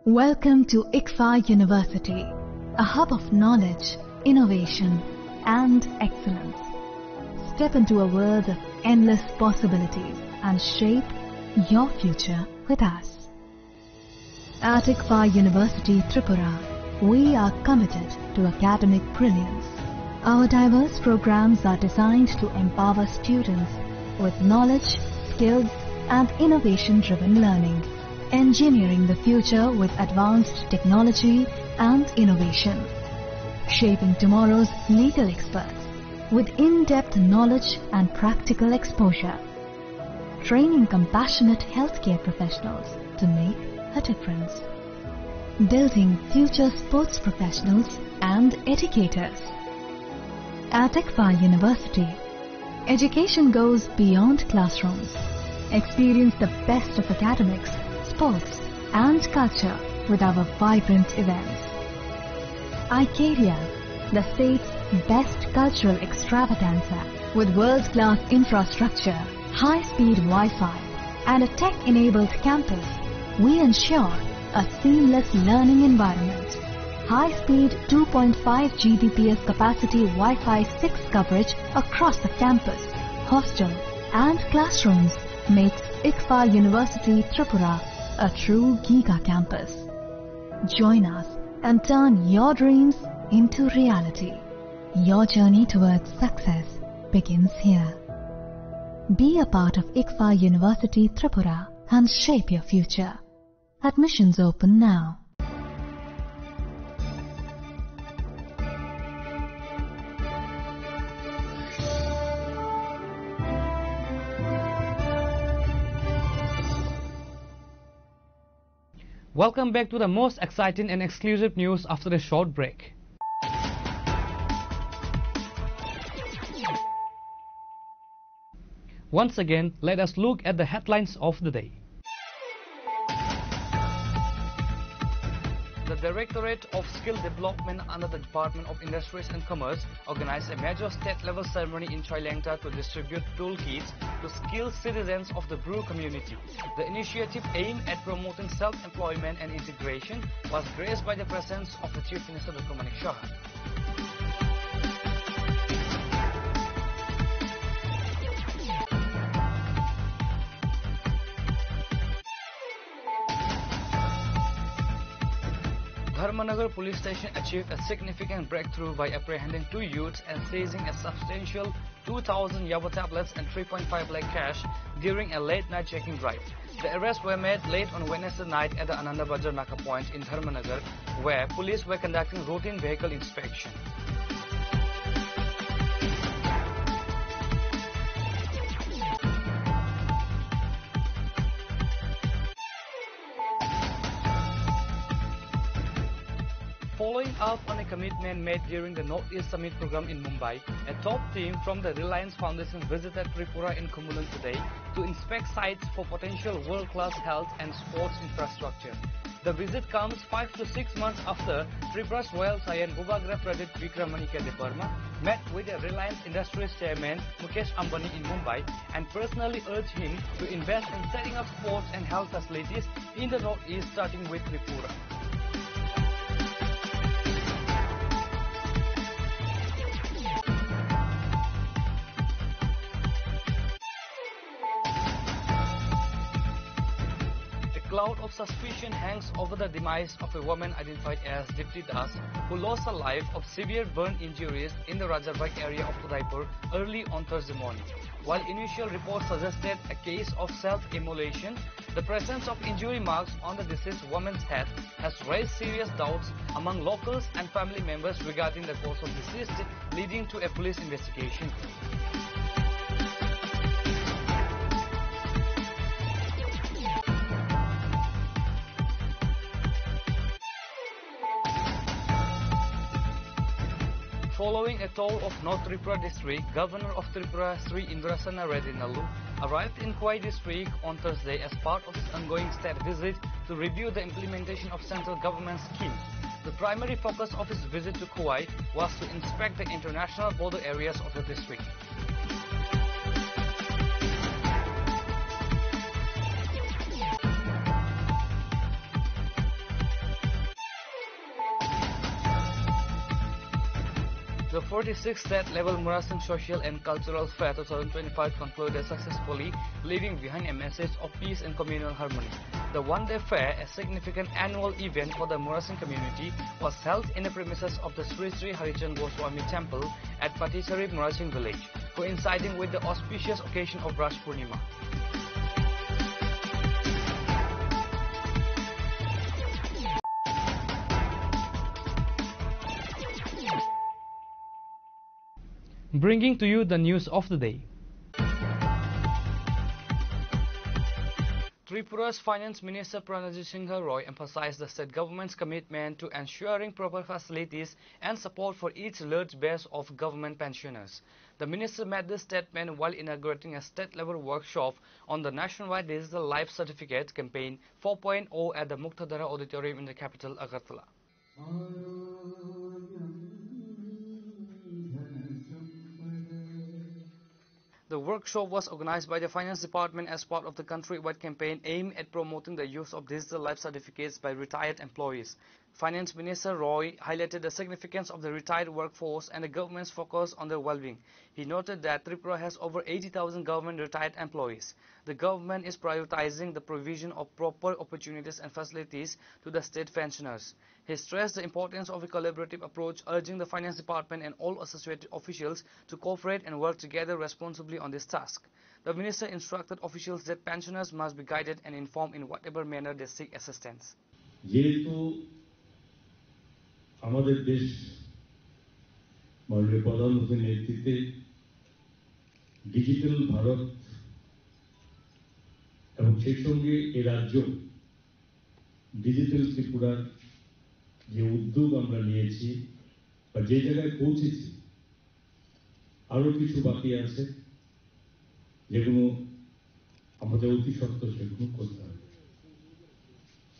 Welcome to ICFA University, a hub of knowledge, innovation and excellence. Step into a world of endless possibilities and shape your future with us. At ICFA University, Tripura, we are committed to academic brilliance. Our diverse programs are designed to empower students with knowledge, skills and innovation-driven learning. Engineering the future with advanced technology and innovation. Shaping tomorrow's legal experts with in-depth knowledge and practical exposure. training compassionate healthcare professionals to make a difference. Building future sports professionals and educators. At ICFA University, education goes beyond classrooms. Experience the best of academics, sports and culture with our vibrant events. ICARIA, the state's best cultural extravaganza, with world-class infrastructure, high-speed Wi-Fi and a tech-enabled campus, we ensure a seamless learning environment. High-speed 2.5 Gbps capacity Wi-Fi 6 coverage across the campus, hostel and classrooms makes ICFA University Tripura a true Giga campus. Join us and turn your dreams into reality. Your journey towards success begins here. Be a part of ICFA University Tripura and shape your future. Admissions open now. Welcome back to the most exciting and exclusive news after a short break. Once again, let us look at the headlines of the day. The Directorate of Skill Development under the Department of Industries and Commerce organized a major state-level ceremony in Sri Lanka to distribute toolkits to skilled citizens of the Bru community. The initiative aimed at promoting self-employment and integration was graced by the presence of the Chief Minister Dr. Manik Saha. Dharmanagar police station achieved a significant breakthrough by apprehending 2 youths and seizing a substantial 2,000 Yaba tablets and 3.5 lakh cash during a late-night checking drive. The arrests were made late on Wednesday night at the Ananda Bazar Naka point in Dharmanagar, where police were conducting routine vehicle inspection. Following up on a commitment made during the Northeast Summit program in Mumbai, a top team from the Reliance Foundation visited Tripura in Kumulan today to inspect sites for potential world-class health and sports infrastructure. The visit comes 5 to 6 months after Tripura's Royal Saiyan Bhubagra Pradip Vikramanika Debarma met with the Reliance Industries chairman Mukesh Ambani in Mumbai and personally urged him to invest in setting up sports and health facilities in the Northeast, starting with Tripura. A cloud of suspicion hangs over the demise of a woman identified as Dipti Das, who lost her life of severe burn injuries in the Rajarbaig area of Udaipur early on Thursday morning. While initial reports suggested a case of self-immolation, the presence of injury marks on the deceased woman's head has raised serious doubts among locals and family members regarding the cause of deceased, leading to a police investigation. Following a tour of North Tripura district, Governor of Tripura Sri Indrasana Reddy Nalu arrived in Kauai district on Thursday as part of his ongoing state visit to review the implementation of central government schemes. The primary focus of his visit to Kauai was to inspect the international border areas of the district. The 46th state-level Murasing Social and Cultural Fair 2025 concluded successfully, leaving behind a message of peace and communal harmony. The one-day fair, a significant annual event for the Murasing community, was held in the premises of the Sri Sri Harichan Goswami Temple at Patisari Murasing village, coinciding with the auspicious occasion of Rash Purnima. Bringing to you the news of the day. Tripura's Finance Minister Pranajit Singha Roy emphasized the state government's commitment to ensuring proper facilities and support for each large base of government pensioners. The minister made this statement while inaugurating a state-level workshop on the nationwide Digital Life Certificate Campaign 4.0 at the Muktadhara Auditorium in the capital, Agartala. The workshop was organized by the Finance Department as part of the country-wide campaign aimed at promoting the use of digital life certificates by retired employees. Finance Minister Roy highlighted the significance of the retired workforce and the government's focus on their well-being. He noted that Tripura has over 80,000 government retired employees. The government is prioritizing the provision of proper opportunities and facilities to the state pensioners. He stressed the importance of a collaborative approach, urging the Finance Department and all associated officials to cooperate and work together responsibly on this task. The minister instructed officials that pensioners must be guided and informed in whatever manner they seek assistance. আমাদের দেশ মাননীয় প্রধানমন্ত্রীর নেতৃত্বে digital Bharat এবং সেই সঙ্গে এই রাজ্য ডিজিটাল ত্রিপুরার যে উদ্যোগ আমরা নিয়েছি বা যে জায়গায় পৌঁছেছি আরো কিছু বাকি আছে যেগুলো আমাদের অতি সত্ত্বর সেগুলো করতে হবে।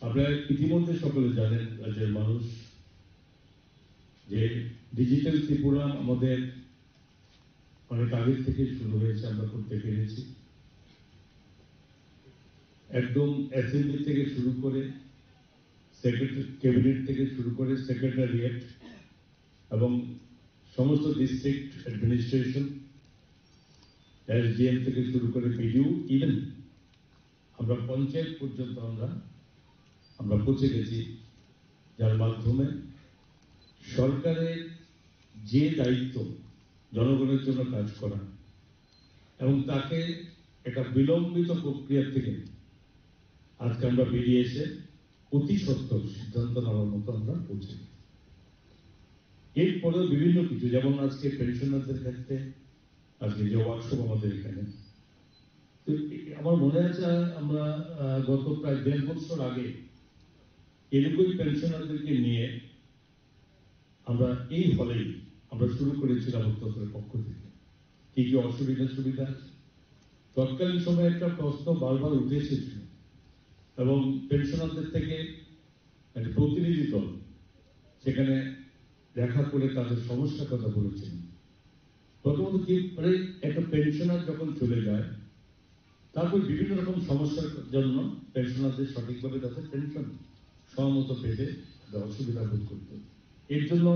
আপনারা ইতিমধ্যে সকলে জানেন রাজ্যের মানুষ যে ডিজিটাল ত্রিপুরা আমাদের অনেক আগে থেকে শুরু হয়েছে, আমরা করতে পেরেছি। একদম অ্যাসেম্বলি থেকে শুরু করে ক্যাবিনেট থেকে শুরু করে সেক্রেটারিয়েট এবং সমস্ত ডিস্ট্রিক্ট অ্যাডমিনিস্ট্রেশন এসডিএম থেকে শুরু করে বিডিও ইভেন আমরা পঞ্চায়েত পর্যন্ত আমরা পৌঁছে গেছি, যার মাধ্যমে সরকারের যে দায়িত্ব জনগণের জন্য কাজ করা এবং তাকে একটা বিলম্বিত প্রক্রিয়া থেকে আজকে আমরা বেরিয়ে এসে অতি সত্ত্বর সিদ্ধান্ত নেওয়ার মতো আমরা পৌঁছে। এরপরেও বিভিন্ন কিছু, যেমন আজকে পেনশনারদের ক্ষেত্রে আজকে যে ওয়ার্কশপ আমাদের এখানে, তো আমার মনে আছে আমরা গত প্রায় 1.5 বছর আগে এরকমই পেনশনারদেরকে নিয়ে আমরা এই হলেই আমরা শুরু করেছিলাম উত্তরের পক্ষ থেকে। কি কি অসুবিধা সুবিধা আছে, তৎকালীন সময়ে একটা প্রশ্ন বারবার উঠে এসেছিল এবং পেনশনারদের থেকে একটা প্রতিনিধি দল সেখানে দেখা করে তাদের সমস্যার কথা বলেছিলেন। প্রথমত কি মানে একটা পেনশনার যখন চলে যায় তারপর বিভিন্ন রকম সমস্যার জন্য পেনশনারদের সঠিকভাবে তাদের পেনশন সহমত পেতে অসুবিধা বোধ করত। এর জন্য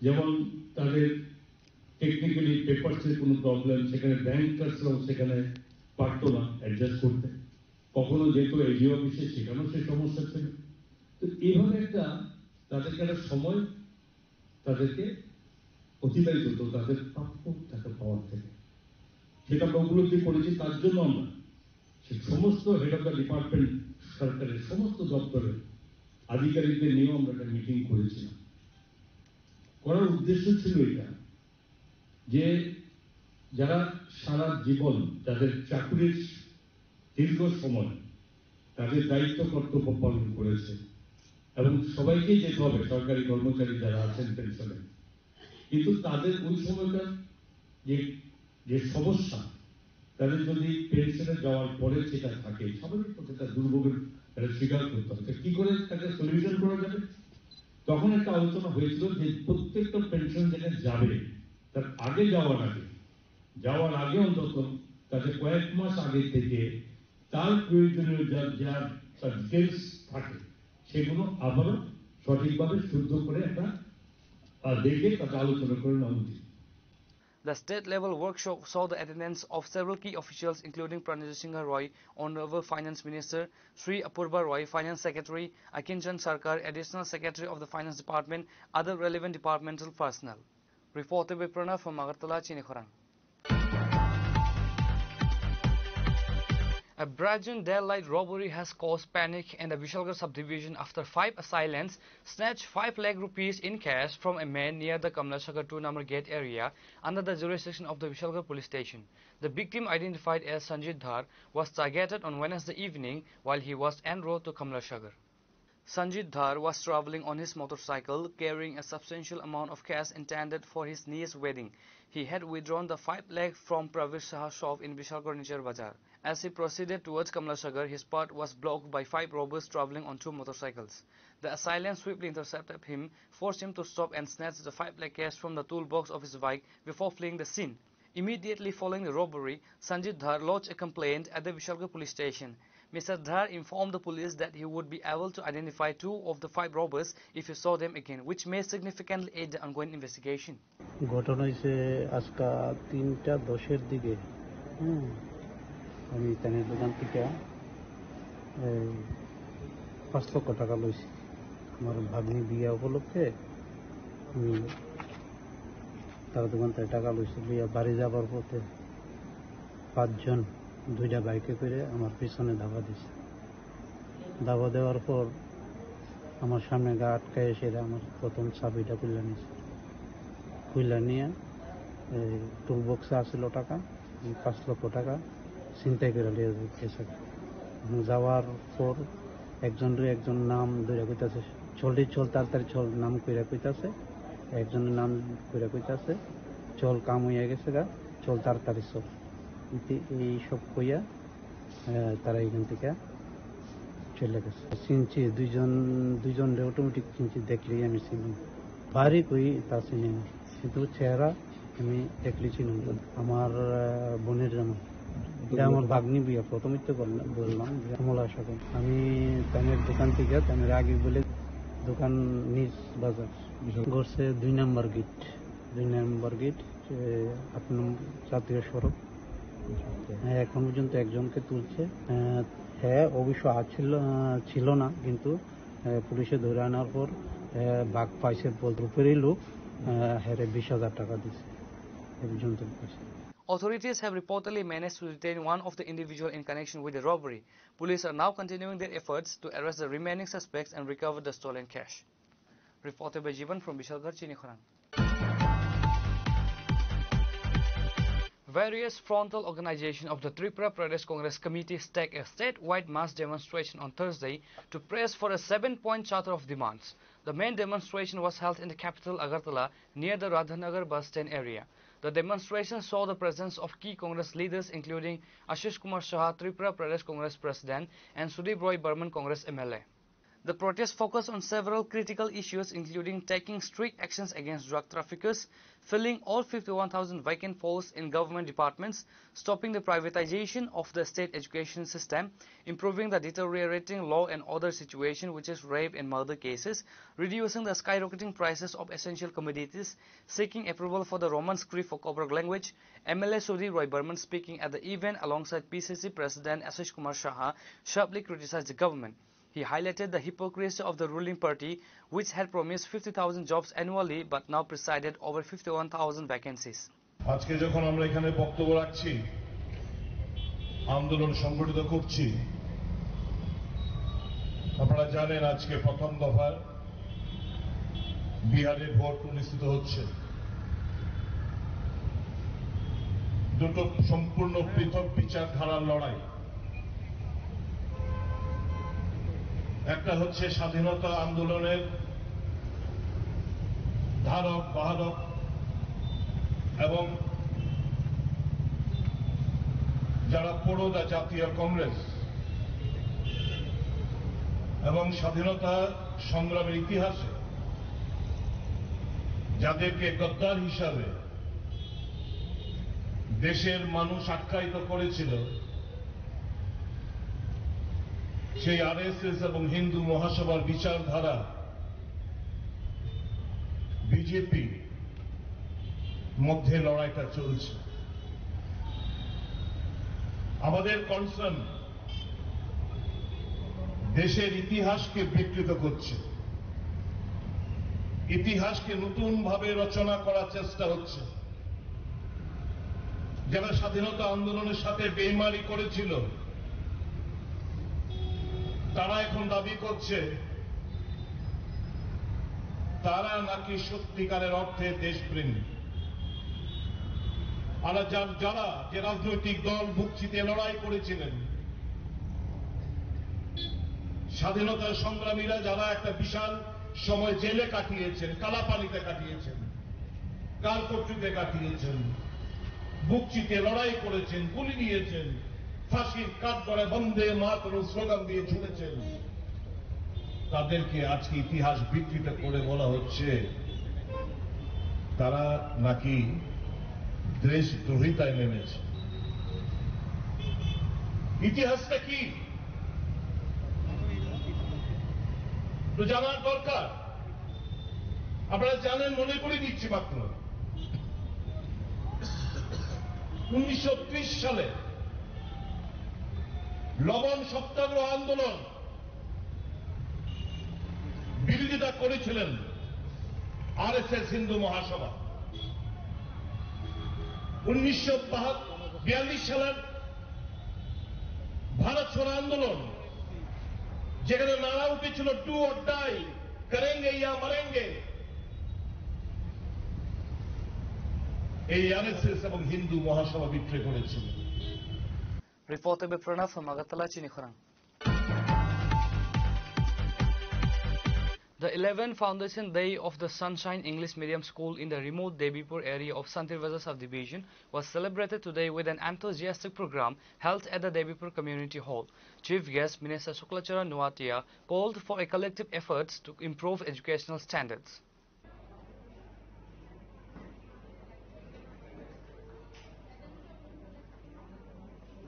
যেমন তাদের টেকনিক্যালি পেপারসের কোনো প্রবলেম, সেখানে ব্যাংকার্সরাও সেখানে পারত না অ্যাডজাস্ট করতে, কখনো যেত এজিও অফিসে সেখানেও সে সমস্যা ছিল। তো এইভাবে একটা তাদেরকে একটা সময় তাদেরকে অতিবাহিত হতো তাদের প্রাপ্য টাকা পাওয়ার থেকে, সেটা আমরা উপলব্ধি করেছি। তার জন্য আমরা সমস্ত হেড অফ দ্য ডিপার্টমেন্ট সরকারের সমস্ত দপ্তরের আধিকারিকদের নিয়েও আমরা একটা মিটিং করেছিলাম। করার উদ্দেশ্য ছিল এটা যে যারা সারা জীবন যাদের চাকরির দীর্ঘ সময় তাদের দায়িত্ব কর্তব্য পালন করেছে এবং সবাইকেই যেতে হবে, সরকারি কর্মচারী যারা আছেন পেনশনে, কিন্তু তাদের ওই সময়কার যে সমস্যা তাদের যদি পেনশনে যাওয়ার পরে সেটা থাকে, স্বাভাবিক সেটা দুর্ভোগের স্বীকার করতে হবে। কি করে তাকে সলিউশন করা যাবে, তখন একটা আলোচনা হয়েছিল যে প্রত্যেকটা পেনশন যেখানে যাবে তার আগে যাওয়ার আগে অন্তত তাদের কয়েক মাস আগে থেকে তার প্রয়োজনীয় যা ডিটেলস থাকে সেগুলো আবারও সঠিকভাবে শুদ্ধ করে একটা দেখে তাকে আলোচনা করে নেওয়া উচিত। The state-level workshop saw the attendance of several key officials including Pranajit Singha Roy, Honorable Finance Minister, Sri Apurva Roy, Finance Secretary, Akinchan Sarkar, Additional Secretary of the Finance Department, other relevant departmental personnel. Reported by Pranav from Agartala, Chinikhorang. A brazen daylight robbery has caused panic in the Vishalgarh subdivision after 5 assailants snatched 5 lakh rupees in cash from a man near the Kamlashagar 2-number gate area under the jurisdiction of the Vishalgarh police station. The victim, identified as Sanjit Dhar, was targeted on Wednesday evening while he was en route to Kamlashagar. Sanjit Dhar was travelling on his motorcycle carrying a substantial amount of cash intended for his niece's wedding. He had withdrawn the 5 lakh from Pravesh Shah's shop in Vishalgarh Nichar Bazar. As he proceeded towards Kamlashagar, his path was blocked by 5 robbers travelling on 2 motorcycles. The assailants swiftly intercepted him, forced him to stop and snatched the 5 lakh cash from the toolbox of his bike before fleeing the scene. Immediately following the robbery, Sanjit Dhar lodged a complaint at the Vishalgarh police station. Mr. Dhar informed the police that he would be able to identify 2 of the 5 robbers if he saw them again, which may significantly aid the ongoing investigation. ঘটনা হয়েছে আজকে 3:10 দিকে আমি তানের দোকান থেকে 5 লক্ষ টাকা লইছি আমার ভাগ্নি বিয়া উপলক্ষে আমি তার দোকান থেকে টাকা লইছি বিয়া বাড়ি যাবার পথে 5 জন 2টা বাইকে করে আমার পিছনে ধাবা দিছে ধাবা দেওয়ার পর আমার সামনে গা আটকায় এসে আমার প্রথম চাবিটা খুলে নিয়ে টুল বক্সে আসছিল টাকা 5 লক্ষ টাকা ছিনতাই করে নিয়ে গেছে যাওয়ার পর একজন নাম ধরে কইতাছে চল তাড়াতাড়ি চল নাম কইরা কইতাছে একজনের নাম কইরা কইতাছে চল কাম হইয়া গেছে গা চল তাড়াতাড়ি চল এই সব কইয়া তারা এখান থেকে চলে গেছে চিনছি দুইজন অটোমেটিক চিনছি দেখলেই আমি চিনি বাড়ি কই তা চিনি না কিন্তু চেহারা আমি দেখলি চিনি আমার বোনের জামাই এটা আমার ভাগ্নি বিয়া প্রথমেই তো বললাম যে আমলা সাথে আমি তানের দোকান থেকে তানের আগে বলে দোকান নিজ বাজার ঘরছে 2 নম্বর গেট 8 নম্বর জাতীয় সড়ক এখন পর্যন্ত একজনকে তুলছে হ্যাঁ অবশ্য ছিল না কিন্তু পুলিশে ধরে আনার পর বাঘ পাইছে বলতে উপরেই লোক হেরে 20,000 টাকা দিছে একজনকে পাইছে Authorities have reportedly managed to detain one of the individuals in connection with the robbery. Police are now continuing their efforts to arrest the remaining suspects and recover the stolen cash. Reported by Jivan from Vishalgarh, Chinikhorang. Various frontal organizations of the Tripura Pradesh Congress Committee staged a statewide mass demonstration on Thursday to press for a 7-point charter of demands. The main demonstration was held in the capital Agartala near the Radhanagar bus stand area. The demonstration saw the presence of key Congress leaders including Ashish Kumar Shah, Tripura Pradesh Congress President, and Sudeep Roy Burman, Congress MLA. The protest focused on several critical issues including taking strict actions against drug traffickers, filling all 51,000 vacant posts in government departments, stopping the privatization of the state education system, improving the deteriorating law and order situation which is rape and murder cases, reducing the skyrocketing prices of essential commodities, seeking approval for the Roman script for Kobruk language. MLA Sudeep Roy Burman, speaking at the event alongside PCC President Ashish Kumar Shah, sharply criticized the government. He highlighted the hypocrisy of the ruling party, which had promised 50,000 jobs annually but now presided over 51,000 vacancies. আজকে যখন আমরা এখানে বক্তব্য রাখছি আন্দোলন সংগঠিত করছি আপনারা জানেন আজকে প্রথম দফার বিহারে ভোট অনুষ্ঠিত হচ্ছে দুটো সম্পূর্ণ পৃথক বিচারধারার লড়াই একটা হচ্ছে স্বাধীনতা আন্দোলনের ধারক বাহক এবং যারা পুরোদা জাতীয় কংগ্রেস এবং স্বাধীনতা সংগ্রামের ইতিহাসে যাদেরকে গদ্দার হিসাবে দেশের মানুষ আখ্যায়িত করেছিল সেই আরএসএস এবং হিন্দু মহাসভার বিচারধারা বিজেপি মধ্যে লড়াইটা চলছে আমাদের কনসার্ন দেশের ইতিহাসকে বিকৃত করছে ইতিহাসকে নতুন ভাবে রচনা করার চেষ্টা হচ্ছে যারা স্বাধীনতা আন্দোলনের সাথে বেইমানি করেছিল তারা এখন দাবি করছে তারা নাকি সত্যিকারের অর্থে দেশপ্রেমী। আর যারা যে রাজনৈতিক দল বুকচিতে লড়াই করেছিলেন, স্বাধীনতার সংগ্রামীরা যারা একটা বিশাল সময় জেলে কাটিয়েছেন, কালাপানিতে কাটিয়েছেন, কালকর্তৃতে কাটিয়েছেন, বুকচিতে লড়াই করেছেন, গুলি নিয়েছেন, ফাঁসির কাঠগড়ে বন্দে মাতরম স্লোগান দিয়ে ছুটেছেন, তাদেরকে আজকে ইতিহাস বিকৃত করে বলা হচ্ছে তারা নাকি দেশদ্রোহিতায় নেমেছে। ইতিহাসটা কি তো জানার দরকার। আপনারা জানেন, মনে করে দিচ্ছি মাত্র 1930 সালে লবণ সত্যাগ্রহ আন্দোলন বিরোধিতা করেছিলেন আরএসএস হিন্দু মহাসভা। 1942 সালের ভারত ছাড়ো আন্দোলন, যেখানে নারা উঠেছিল ডু অর ডাই, করেঙ্গে ইয়া মরেঙ্গে, এই আরএসএস এবং হিন্দু মহাসভা বিক্রি করেছিল। Reporter by Pranav from Agartala, Chinikhorang. The 11th Foundation Day of the Sunshine English Medium School in the remote Debipur area of Santirvaja subdivision was celebrated today with an enthusiastic program held at the Debipur Community Hall. Chief guest Minister Suklachara Nuatia called for a collective efforts to improve educational standards.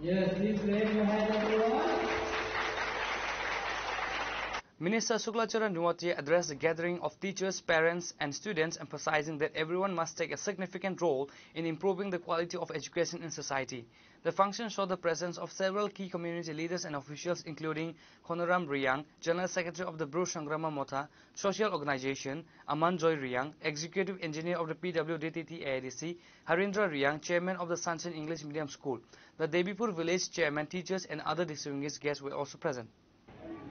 Yes, please raise your hand, everyone. Minister Suklachara Nuatia addressed the gathering of teachers, parents and students, emphasizing that everyone must take a significant role in improving the quality of education in society. The function showed the presence of several key community leaders and officials including Khonoram Riyang, General Secretary of the Bru Sangrama Motha Social Organization, Aman Joy Riyang, Executive Engineer of the PWDTT AIDC, Harindra Riyang, Chairman of the Sunshine English Medium School. The Debipur Village Chairman, teachers and other distinguished guests were also present.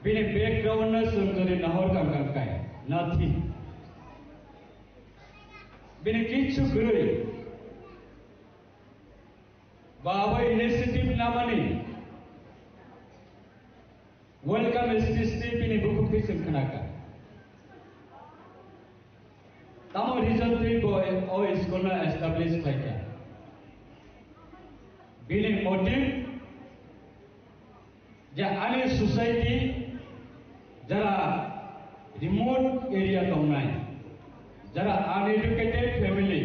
Bini background na sundari nahor kam kai nothing. Bini kichu gurui. Baba initiative namani. Welcome STC bini buku kisim kanaka. Tamo recently boy o school na establish kaita. Bini motive ja ani society যারা remote area দংনাই, যারা uneducated family,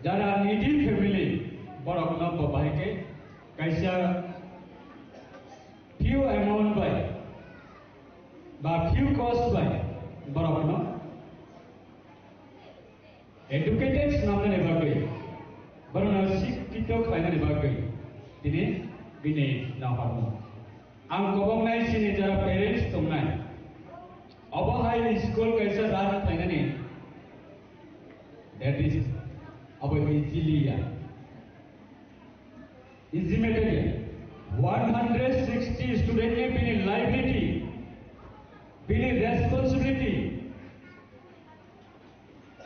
যারা needy family বড়কনা বাবাইকে কাইসা few amount বাই বা few cost বাই বড়কনা এডুকেটেড নামনে নেবাগৈ বরং শিক্ষিত খাইনা নেবাগৈ তিনি বিনে নাহামো आं गबंनाय सिनि जरा पेरेंट्स दंनाय अबहाय स्कूल कैसा राज थायनानै that is अबो इजिलिया इजि मेथड 160 स्टूडेंट ने बिनि लाइबिलिटी बिनि रेस्पॉन्सिबिलिटी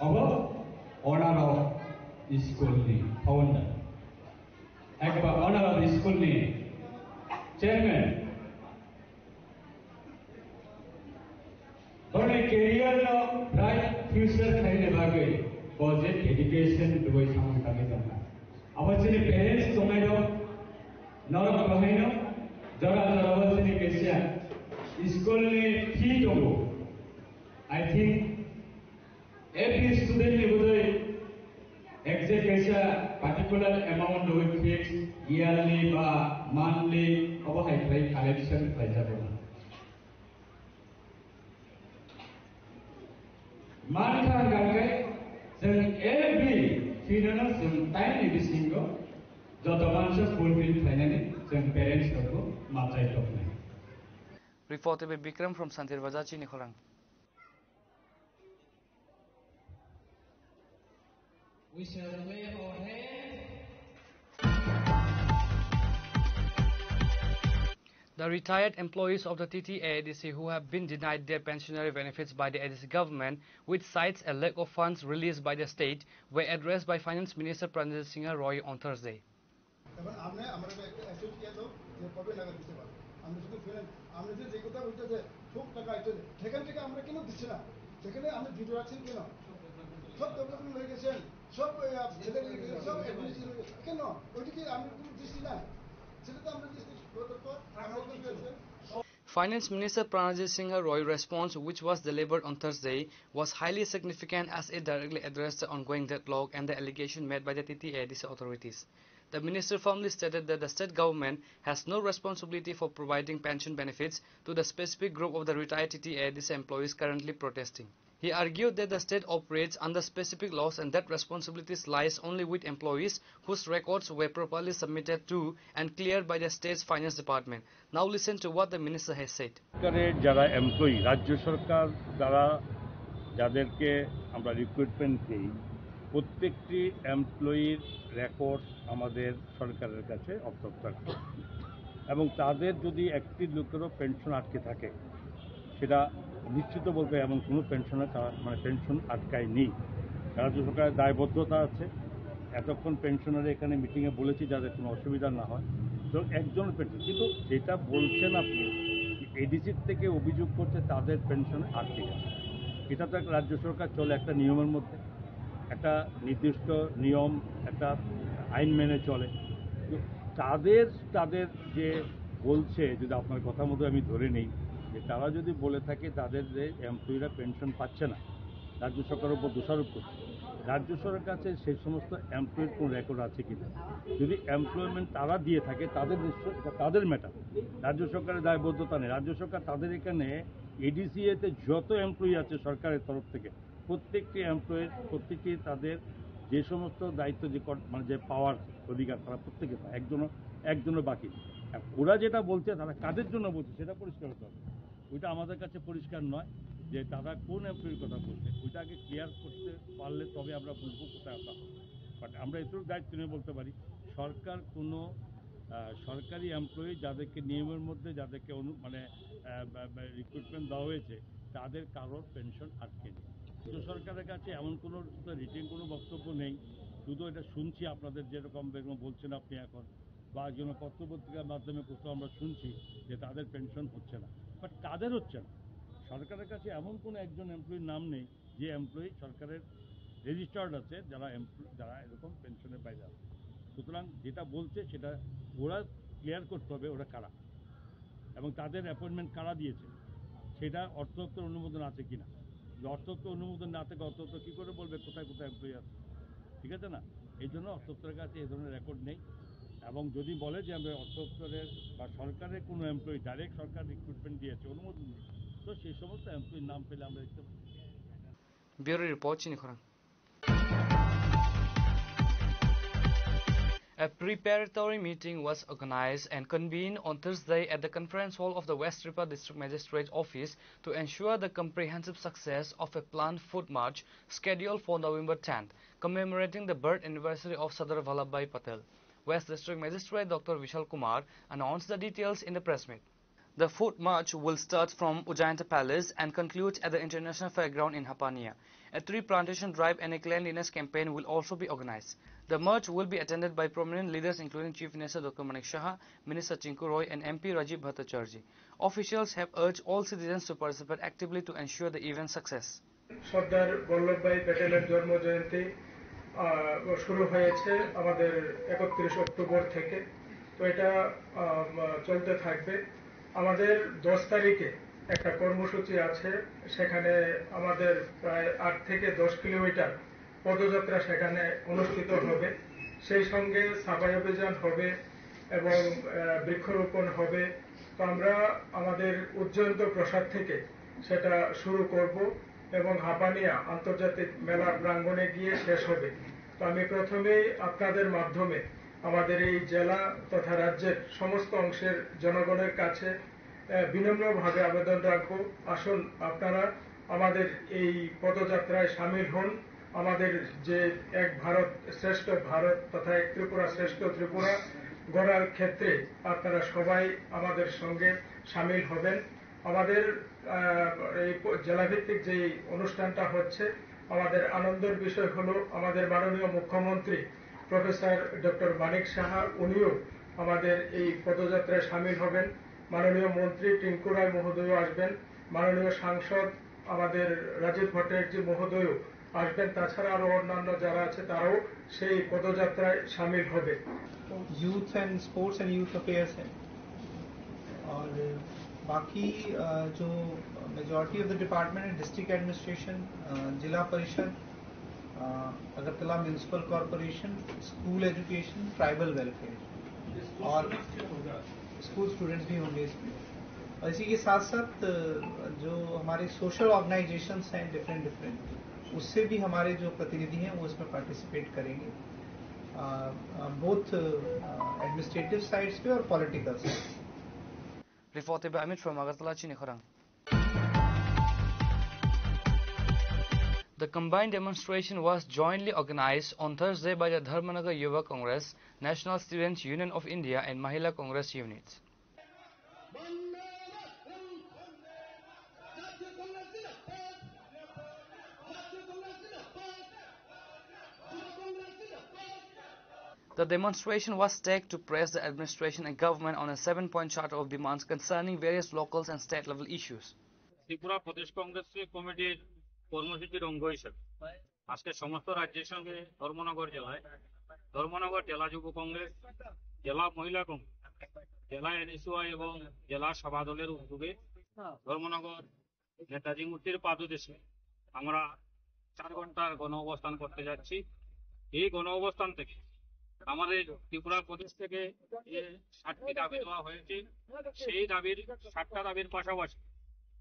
अबो ऑनर ऑफ स्कूल नि फाउंडर एक बार ऑनर ऑफ स्कूल नि चेयरमैन और कैरियर नो ब्राइट फ्यूचर थाइने बागै बजेट एजुकेशन दुबै सामन कागे जाना अबसिनि पेरेंट्स तोनायनो नर बहायनो जरा जरा अबसिनि केसिया स्कूल नि फी दंगो आई थिंक एवरी स्टूडेंट नि बुदै एग्जैक्ट कैसा पार्टिकुलर अमाउंट दो फिक्स ईयरली बा मंथली अबहाय फ्राइ कलेक्शन फ्राइ जाबो मानखा गांगै जों एवरी फिननो जों टाइम निबिसिंगो जत मानसि फुलफिल फाइनाली जों पेरेंट्स फोरखौ माथाय दबनाय। Reported by Bikram from Santirvaja, Chinikhorang. We shall wave our hands. The retired employees of the TTA-ADC who have been denied their pensionary benefits by the ADC government, which cites a lack of funds released by the state, were addressed by Finance Minister Pranjit Singh Roy on Thursday. Finance Minister Pranjit Singh Roy's response, which was delivered on Thursday, was highly significant as it directly addressed the ongoing deadlock and the allegation made by the TTA-ADC authorities. The minister firmly stated that the state government has no responsibility for providing pension benefits to the specific group of the retired TTA-ADC employees currently protesting. He argued that the state operates under specific laws and that responsibilities lies only with employees whose records were properly submitted to and cleared by the state's finance department. Now listen to what the minister has said. যারা employee রাজ্য সরকার দ্বারা যাদেরকে আমরা recruitment দিই প্রত্যেকটি এমপ্লয়ির record আমাদের সরকারের কাছে অবস্থান থাকে এবং তাদের যদি একটি লোকেরও পেনশন আটকে থাকে সেটা নিশ্চিত বলতে এমন কোনো পেনশনার পেনশন আটকায়নি। রাজ্য সরকারের দায়বদ্ধতা আছে। এতক্ষণ পেনশনারে এখানে মিটিংয়ে বলেছি যাদের কোনো অসুবিধা না হয় তো একজন পেনশন, কিন্তু যেটা বলছেন আপনি এডিসির থেকে অভিযোগ করছে তাদের পেনশন আটকে গেছে। এটা তো একটা রাজ্য সরকার চলে একটা নিয়মের মধ্যে, একটা নির্দিষ্ট নিয়ম, একটা আইন মেনে চলে। তাদের যে বলছে, যদি আপনার কথা মতো আমি ধরে নিই যে তারা যদি বলে থাকে তাদের যে এমপ্লয়িরা পেনশন পাচ্ছে না, রাজ্য সরকারের উপর দোষারোপ করছে। রাজ্য সরকারের কাছে সেই সমস্ত এমপ্লয়ির কোনো রেকর্ড আছে কিনা, যদি এমপ্লয়মেন্ট তারা দিয়ে থাকে তাদের নিশ্চয় এটা তাদের ম্যাটার, রাজ্য সরকারের দায়বদ্ধতা নেই। রাজ্য সরকার তাদের এখানে এডিসিএতে যত এমপ্লয়ি আছে সরকারের তরফ থেকে প্রত্যেকটি এমপ্লয়ির প্রত্যেকটি তাদের যে সমস্ত দায়িত্ব যে পাওয়ার অধিকার তারা প্রত্যেকে পায়, একজনও বাকি। ওরা যেটা বলছে তারা কাদের জন্য বলছে সেটা পরিষ্কার হতে হবে। ওইটা আমাদের কাছে পরিষ্কার নয় যে তারা কোন এমপ্লয়ির কথা বলছে, ওইটা আগে ক্লিয়ার করতে পারলে তবে আমরা বুঝবো কোথায় আমরা। বাট আমরা এটুকু দায়িত্ব নিয়ে বলতে পারি সরকার কোনো সরকারি এমপ্লয়ি যাদেরকে নিয়মের মধ্যে যাদেরকে রিক্রুটমেন্ট দেওয়া হয়েছে তাদের কারোর পেনশন আটকে নেই। রাজ্য সরকারের কাছে এমন কোনো রিটেন কোনো বক্তব্য নেই, শুধু এটা শুনছি আপনাদের যেরকম বলছেন আপনি এখন, বা যেন পত্রপত্রিকার মাধ্যমে কোথাও আমরা শুনছি যে তাদের পেনশন হচ্ছে না, বাট তাদের হচ্ছে না। সরকারের কাছে এমন কোনো একজন এমপ্লয়ির নাম নেই যে এমপ্লয়ি সরকারের রেজিস্টার্ড আছে যারা এরকম পেনশনের বাইরে আছে। সুতরাং যেটা বলছে সেটা ওরা ক্লিয়ার করতে হবে ওরা কারা এবং তাদের অ্যাপয়েন্টমেন্ট কারা দিয়েছে সেটা অর্থ দপ্তর অনুমোদন আছে কিনা। অর্থ দপ্তর অনুমোদন না থাকে অর্থ দপ্তর কী করে বলবে কোথায় কোথায় এমপ্লয়ি আছে, ঠিক আছে না? এই জন্য অর্থ দপ্তরের কাছে এই ধরনের রেকর্ড নেই। এবং যদি বলে যে আমরা অর্থ দপ্তরের বা সরকারের কোনো এমপ্লয়ি ডাইরেক্ট সরকার রিক্রুটমেন্ট দিয়েছে অনুমোদন দিয়েছে তো সেই সমস্ত এমপ্লয়ির নাম পেলে আমরা দেখতে পাবো। ব্যুরো রিপোর্ট চিনিখরাং। A preparatory meeting was organized and convened on Thursday at the conference hall of the West Tripura District Magistrate's Office to ensure the comprehensive success of a planned foot march scheduled for November 10th, commemorating the birth anniversary of Sardar Vallabhbhai Patel. West District Magistrate Dr. Vishal Kumar announced the details in the press meet. The foot march will start from Ujjayanta Palace and conclude at the International Fairground in Hapania. A tree plantation drive and a cleanliness campaign will also be organized. The march will be attended by prominent leaders including Chief Minister Dr. Manik Saha, Minister Tinku Roy and MP Rajiv Bhattacharjee. Officials have urged all citizens to participate actively to ensure the event's success. Sardar Vallabhbhai প্যাটেলের জন্ম জয়ন্তী শুরু হয়েছে আমাদের 31 October থেকে, তো এটা চলতে থাকবে। আমাদের 10 তারিখে একটা কর্মসূচি আছে, সেখানে আমাদের প্রায় 8 থেকে 10 কিলোমিটার পদযাত্রা সেখানে অনুষ্ঠিত হবে। সেই সঙ্গে সাফাই অভিযান হবে এবং বৃক্ষরোপণ হবে। তো আমরা আমাদের উজ্জয়ন্ত প্রসাদ থেকে সেটা শুরু করব এবং হাপানিয়া আন্তর্জাতিক মেলা প্রাঙ্গণে গিয়ে শেষ হবে। তো আমি প্রথমেই আপনাদের মাধ্যমে আমাদের এই জেলা তথা রাজ্যের সমস্ত অংশের জনগণের কাছে বিনম্রভাবে আবেদন রাখব, আসুন আপনারা আমাদের এই পদযাত্রায় সামিল হন। আমাদের যে এক ভারত শ্রেষ্ঠ ভারত তথা এক ত্রিপুরা শ্রেষ্ঠ ত্রিপুরা, গড়ার ক্ষেত্রে আপনারা সবাই আমাদের সঙ্গে সামিল হবেন। আমাদের এই জেলাভিত্তিক যে অনুষ্ঠানটা হচ্ছে, আমাদের আনন্দের বিষয় হলো আমাদের মাননীয় মুখ্যমন্ত্রী প্রফেসর ডক্টর মানিক সাহা উনিও আমাদের এই পদযাত্রায় সামিল হবেন। মাননীয় মন্ত্রী টিঙ্কু রায় মহোদয় আসবেন, মাননীয় সাংসদ আমাদের রাজীব ভট্টাচার্য মহোদয় আসবেন, তাছাড়া আরো অন্যান্য যারা আছে তারাও সেই পদযাত্রায় সামিল হবে। Youth and sports and youth affairs है और बाकी जो मेजॉरिटी ऑफ द डिपार्टमेंट है डिस्ट्रिक्ट एडमिनिस्ट्रेशन, जिला परिषद, Agartala municipal corporation, school education, tribal welfare और स्कूल स्टूडेंट्स भी होंगे इसमें। और इसी के साथ साथ जो हमारे सोशल ऑर्गेनाइजेशंस हैं डिफरेंट उससे भी हमारे जो प्रतिनिधि हैं वो इसमें पार्टिसिपेट करेंगे, both administrative sides पे और political sides। Reported by Amit from Agartala, Chini Khorang. The combined demonstration was jointly organized on Thursday by the Dharmanagar Yuva Congress, National Students Union of India and Mahila Congress units. The demonstration was staged to press the administration and government on a 7-point charter of demands concerning various local and state level issues. Tripura প্রদেশ কংগ্রেস কমিটির কর্মসূচির অঙ্গ হিসেবে আজকে সমস্ত রাজ্যের সঙ্গে ধর্মনগর জেলা যুব কংগ্রেস, জেলা মহিলা কংগ্রেস, জেলা এনএসইউআই এবং জেলা সভা দলের উদ্যোগে ধর্মনগর নেতাজি মূর্তির পাদদেশে আমরা 4 ঘন্টার গণ অবস্থান করতে যাচ্ছি। এই গণ অবস্থান থেকে আমাদের ত্রিপুরা প্রদেশ থেকে যে 7টি দাবি দেওয়া হয়েছে, সেই দাবির 7টা দাবির পাশাপাশি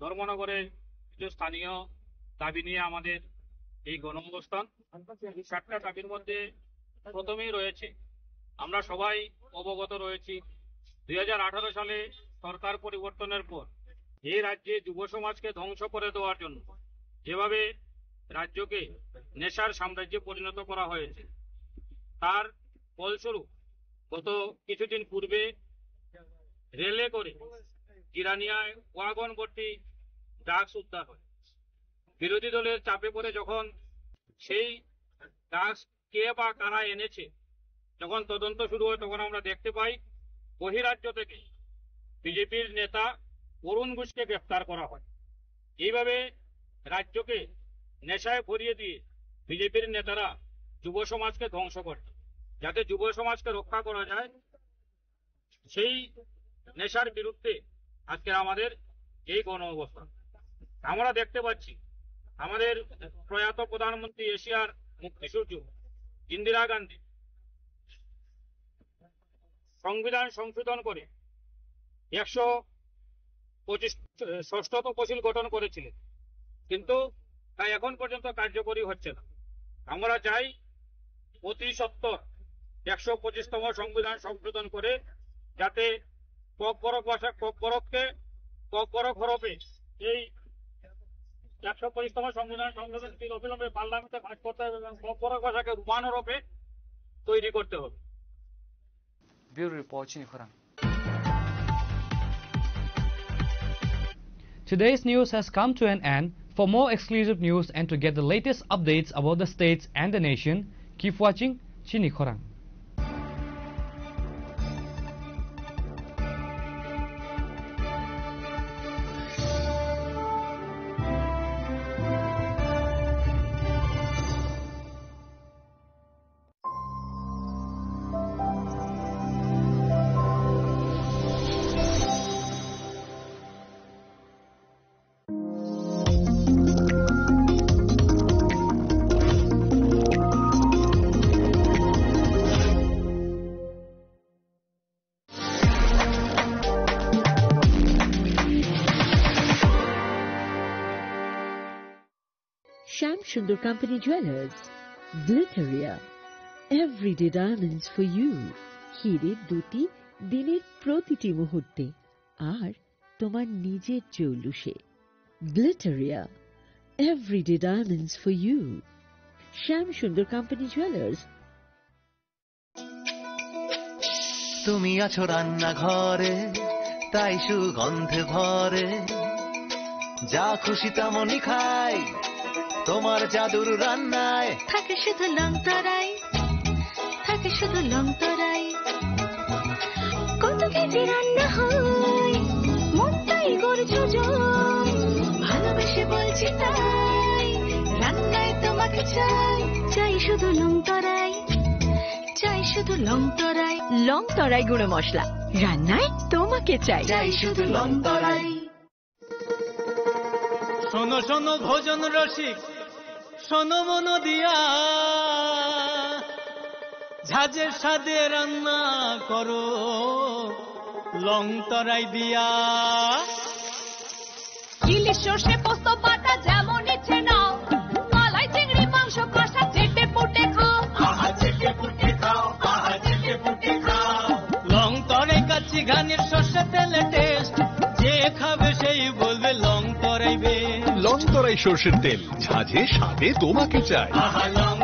ধর্মনগরের কিছু স্থানীয় দাবি নিয়ে আমাদের এই গণ অবস্থান। 7টা দাবির মধ্যে প্রথমেই রয়েছে, আমরা সবাই অবগত রয়েছি 2018 সালে সরকার পরিবর্তনের পর এই রাজ্যে যুব সমাজকে ধ্বংস করে দেওয়ার জন্য যেভাবে রাজ্যকে নেশার সাম্রাজ্যে পরিণত করা হয়েছে, তার ফলস্বরূপ গত কিছুদিন পূর্বে রেলে করে জিরানিয়ায় ওয়াগন ভর্তি ড্রাগস উদ্ধার হয়। বিরোধী দলের চাপে পড়ে যখন সেই ড্রাগস কে বা কারা এনেছে যখন তদন্ত শুরু হয়, তখন আমরা দেখতে পাই বহিরাজ্য থেকে বিজেপির নেতা অরুণ ঘোষকে গ্রেফতার করা হয়। এইভাবে রাজ্যকে নেশায় ভরিয়ে দিয়ে বিজেপির নেতারা যুব সমাজকে ধ্বংস করে। যাতে যুব সমাজকে রক্ষা করা যায়, সেই নেশার বিরুদ্ধে আজকে আমাদের এই গণ অবস্থান। আমরা দেখতে পাচ্ছি আমাদের প্রয়াত প্রধানমন্ত্রী এশিয়ার মুক্তিসূর্য ইন্দিরা গান্ধী সংবিধান সংশোধন করে 125 তফসিল গঠন করেছিলেন, কিন্তু তা এখন পর্যন্ত কার্যকরী হচ্ছে না। আমরা চাই অতি সত্বর 125তম সংবিধান সংশোধন করে যাতে ককবরক হরফে এই 125তম সংবিধান সংশোধন বিল অবিলম্বে পার্লামেন্টে পাস করতে হবে এবং ককবরক ভাষাকে রোমান হরফে তৈরি করতে হবে। Bureau Report, Chini Khorang. Today's news has come to an end. For more exclusive news and to get the latest updates about the states and the nation, keep watching Chini Khorang. Sham Sundar Company Jewelers, Glitteria, everyday diamonds for you. হিরের দুটি দিনের প্রতিটি মুহূর্তে আর তোমার নিজের জৌলুসে। Glitteria, everyday diamonds for you. Sham Sundar Company Jewelers. তুমি আছো রান্নাঘরে, তাই সুগন্ধে ভরে, যা খুশি তেমনই খাই তোমার জাদুর রান্নায়। থাকে শুধু লং তরাই, থাকে শুধু লং তরাই, কত কেজি রান্না হয় মনটাই করছো জয়, ভালোবেসে বলছি তাই রান্নায় তোমাকে চাই, চাই শুধু লং তরাই, চাই শুধু লং তরাই। লং তরাই গুঁড়ো মশলা, রান্নায় তোমাকে চাই, চাই শুধু লং তরাই। শোনো শোনো ভোজন রসিক, শোনো মন দিয়া, ঝাঁঝের স্বাদে রান্না করো লং তরাই দিয়া। ইলিশ সর্ষে পোস্ত বাটা যেমন ইচ্ছে নাও, মালাই চিংড়ি মাংস কষা চেটে পুটে খাও, আহা চেটে পুটে খাও, আহা চেটে পুটে খাও। লং তরাই কাচ্চি ঘানির সর্ষে তেলে টেস্ট, যে খাবে সেই বলবে লং তরাই বে। লং তরাই সর্ষের তেল, ঝাঁঝে স্বাদে তোমাকে চাই। আহা লং